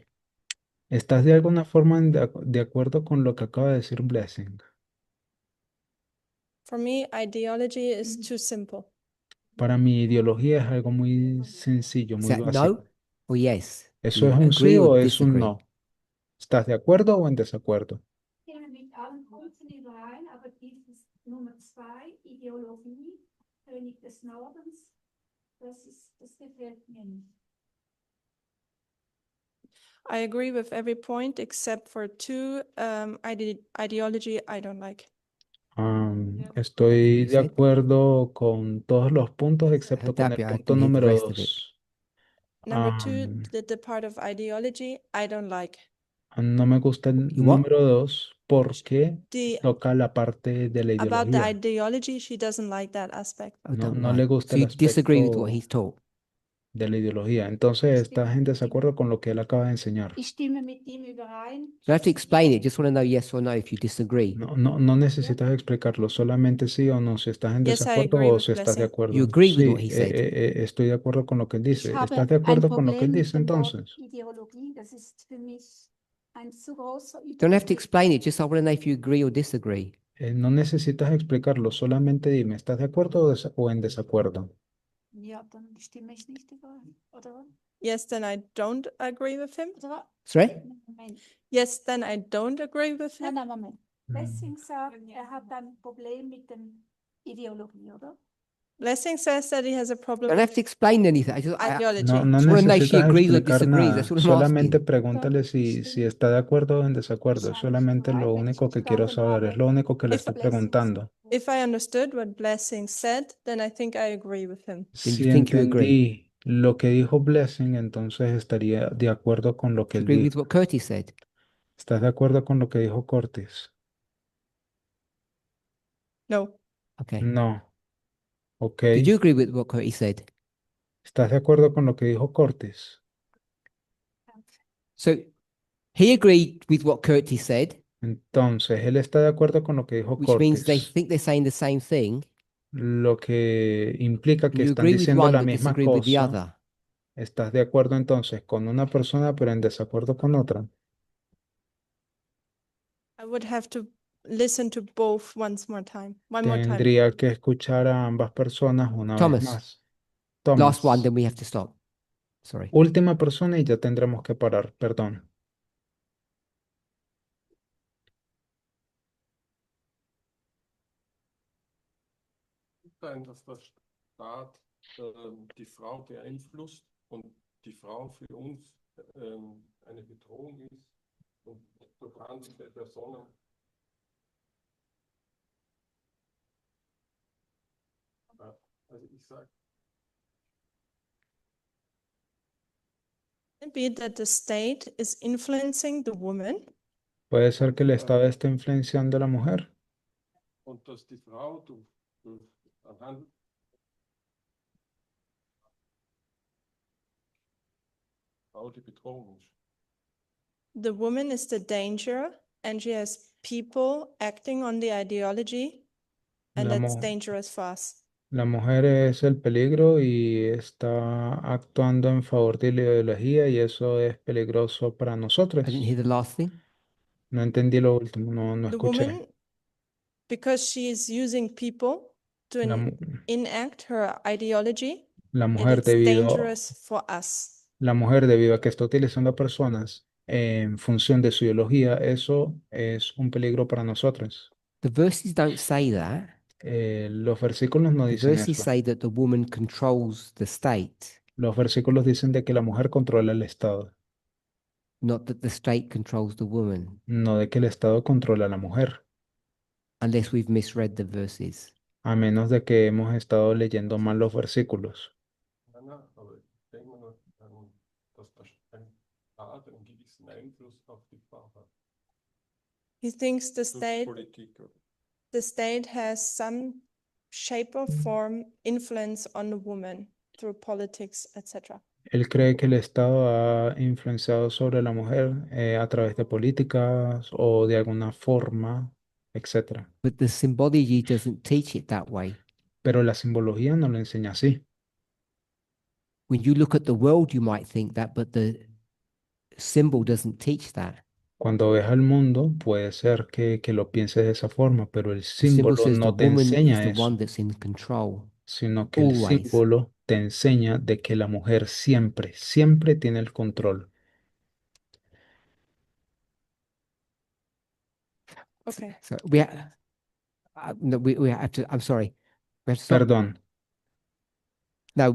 ¿Estás de alguna forma de acuerdo con lo que acaba de decir Blessing? For me, ideology is too simple. Para mi ideología es algo muy sencillo, Is muy that básico. no or yes? Do ¿Eso you es un agree sí or o es un disagree? no? ¿Estás de acuerdo o en desacuerdo? Ich gehe mit allen Punkten überein, aber dieses Nummer 2, Ideologie, König des Nordens, das gefällt mir nicht. I agree with every point except for two ideology I don't like. Estoy You de said? acuerdo con todos los puntos excepto con el Tapia, I punto didn't hear the número rest of it. 2. Number two, the part of ideology I don't like. No me gusta el You what? número 2 porque The toca la parte de la about the ideología. ideology, she doesn't like that aspect. Oh, No, don't no lie. le gusta So el you disagree with what aspecto he's taught. de la ideología. Entonces estás en desacuerdo con lo que él acaba de enseñar. Ich stimme mit ihm überein. You don't have to explain it. Just want to know yes or no if you disagree. No necesitas explicarlo, solamente sí o no, si estás en Yes, I desacuerdo agree o with si estás de Blessing. acuerdo. You agree with Sí, what he said. estoy de acuerdo con lo que él Ich dice. habe ¿Estás de ein acuerdo con lo que Problem él mit dice dem Wort entonces? Ideologie. Das ist für mich ein zu großer You don't have to Überbegriff. explain it. Just I want to know if you agree or disagree. No necesitas explicarlo, solamente dime, ¿estás de acuerdo o en desacuerdo? Ja, dann stimme ich nicht überein, oder? Yes, then I don't agree with him. Oder? Sorry? Moment. Yes, then I don't agree with Nein, him. nein, Moment. Blessing sagt, hat ein Problem mit dem Ideologie, oder? Blessing says that he has a You problem don't have with to explain anything. I just ideology. No just want to know if she necesitas agrees or explicar disagrees. nada, That's what I'm solamente asking. pregúntale si está de acuerdo o en desacuerdo. Es solamente lo único que quiero saber, es lo único que le If- estoy preguntando. If I understood what Blessing said, then I think I agree with him. Then you Si think you agree. entendí lo que dijo Blessing, entonces estaría de acuerdo con lo que Do you él agree with dijo. what Curtis said? ¿Estás de acuerdo con lo que dijo Cortés? No. Okay. No. Ok. Did you agree with what Curtis said? ¿Estás de acuerdo con lo que dijo Cortés? So he agreed with what Curtis said, Entonces, él está de acuerdo con lo que dijo which means they Cortés, think they're saying the same thing. lo que implica And que you están agree with diciendo one la but misma disagree with the cosa. other. ¿Estás de acuerdo entonces con una persona pero en desacuerdo con otra? I would have to listen to both once more time. One more time. Tendría que escuchar a ambas personas una vez Thomas, más. last one, Thomas, then we have to stop. Sorry. última persona y ya tendremos que parar, perdón. Sein, dass der Staat die Frau beeinflusst und die Frau für uns eine Bedrohung ist und durch andere Personen. Also ich sage, It be that the state is influencing the woman Puede ser que el Estado esté influenciando a la mujer und dass die Frau durch anhand Frau die Bedrohung ist. the woman is the danger and she has people acting on the ideology and La that's mu- dangerous for us. La mujer es el peligro y está actuando en favor de la ideología y eso es peligroso para I didn't nosotros. hear the last thing. No entendí lo último, no The escuché. woman, because she is using people to La, mu- enact her ideology, la and mujer it's debido, dangerous for us. la mujer debido a que está utilizando a personas en función de su ideología, eso es un peligro para nosotros. The verses don't say that. Los versículos no The dicen verses eso. say that the woman controls the state, Los versículos dicen de que la mujer controla el Estado, not that the state controls the woman, no de que el Estado controla a la mujer, unless we've misread the verses. a menos de que hemos estado leyendo mal los versículos. Nein, aber ich denke mal, dass der Staat einen gewissen Einfluss auf die Frau hat. He thinks Durch Politik. the state has some shape or form influence on the woman through politics, etc. Él cree que el Estado ha influenciado sobre la mujer a través de políticas o de alguna forma, etc. But the symbology doesn't teach it that way. Pero la simbología no lo enseña así. When you look at the world, you might think that, but the symbol doesn't teach that. Cuando ves al mundo, puede ser que lo pienses de esa forma, pero el The symbol símbolo says the no te woman is enseña the one eso, that's in control. sino que el Always. símbolo te enseña de que la mujer siempre, siempre tiene el control. Okay. So no, we have to. I'm sorry. We have to stop. Perdón, No,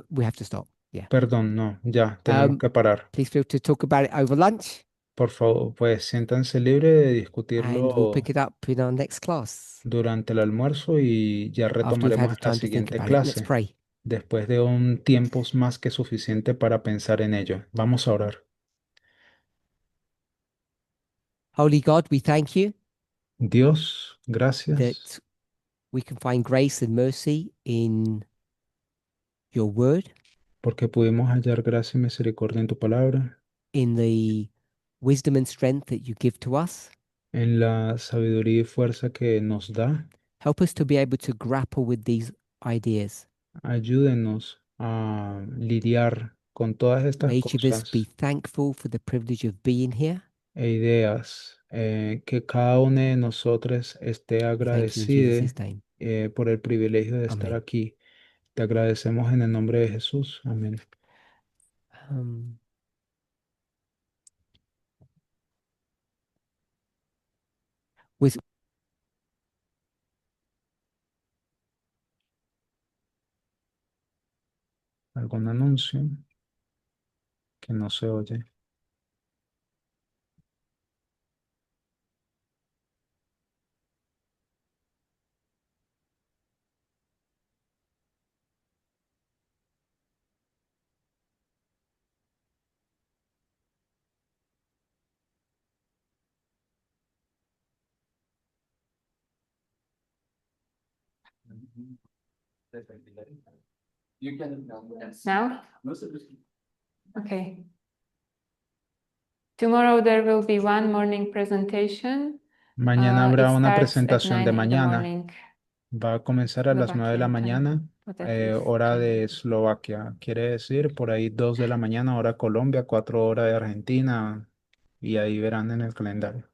we have to stop. Yeah. perdón, no, ya, tenemos que parar. Please feel to talk about it over lunch, Por favor, pues siéntanse libres de and we'll discutirlo pick it up in our next class durante el almuerzo y ya after we've had retomaremos a la time to think siguiente about it. Let's clase pray. después de un tiempo más que suficiente para pensar en ello. Vamos a orar. Holy God, we thank you Dios, gracias that we can find grace and mercy in your word, porque pudimos hallar gracia y misericordia en tu palabra, in the wisdom and strength that you give to us. en la sabiduría y fuerza que nos da. Help us to be able to grapple with these ideas. Ayúdenos a lidiar con todas estas May each of us be cosas thankful for the privilege of being here. e ideas, que cada uno de nosotros esté Thank you in agradecido Jesus' name. por el privilegio de estar Amén. aquí. Te agradecemos en el nombre de Jesús. Amén. With ¿Algún anuncio que no se oye? Now? Okay. Tomorrow there will be one morning presentation. Mañana It habrá una starts at presentación 9 de in the mañana. morning, Va a comenzar a las 9 de la Slovakian time, mañana, but that is hora de Germany. Eslovaquia. Quiere decir por ahí 2 de la mañana, hora Colombia, 4 horas de Argentina. Y ahí verán en el calendario.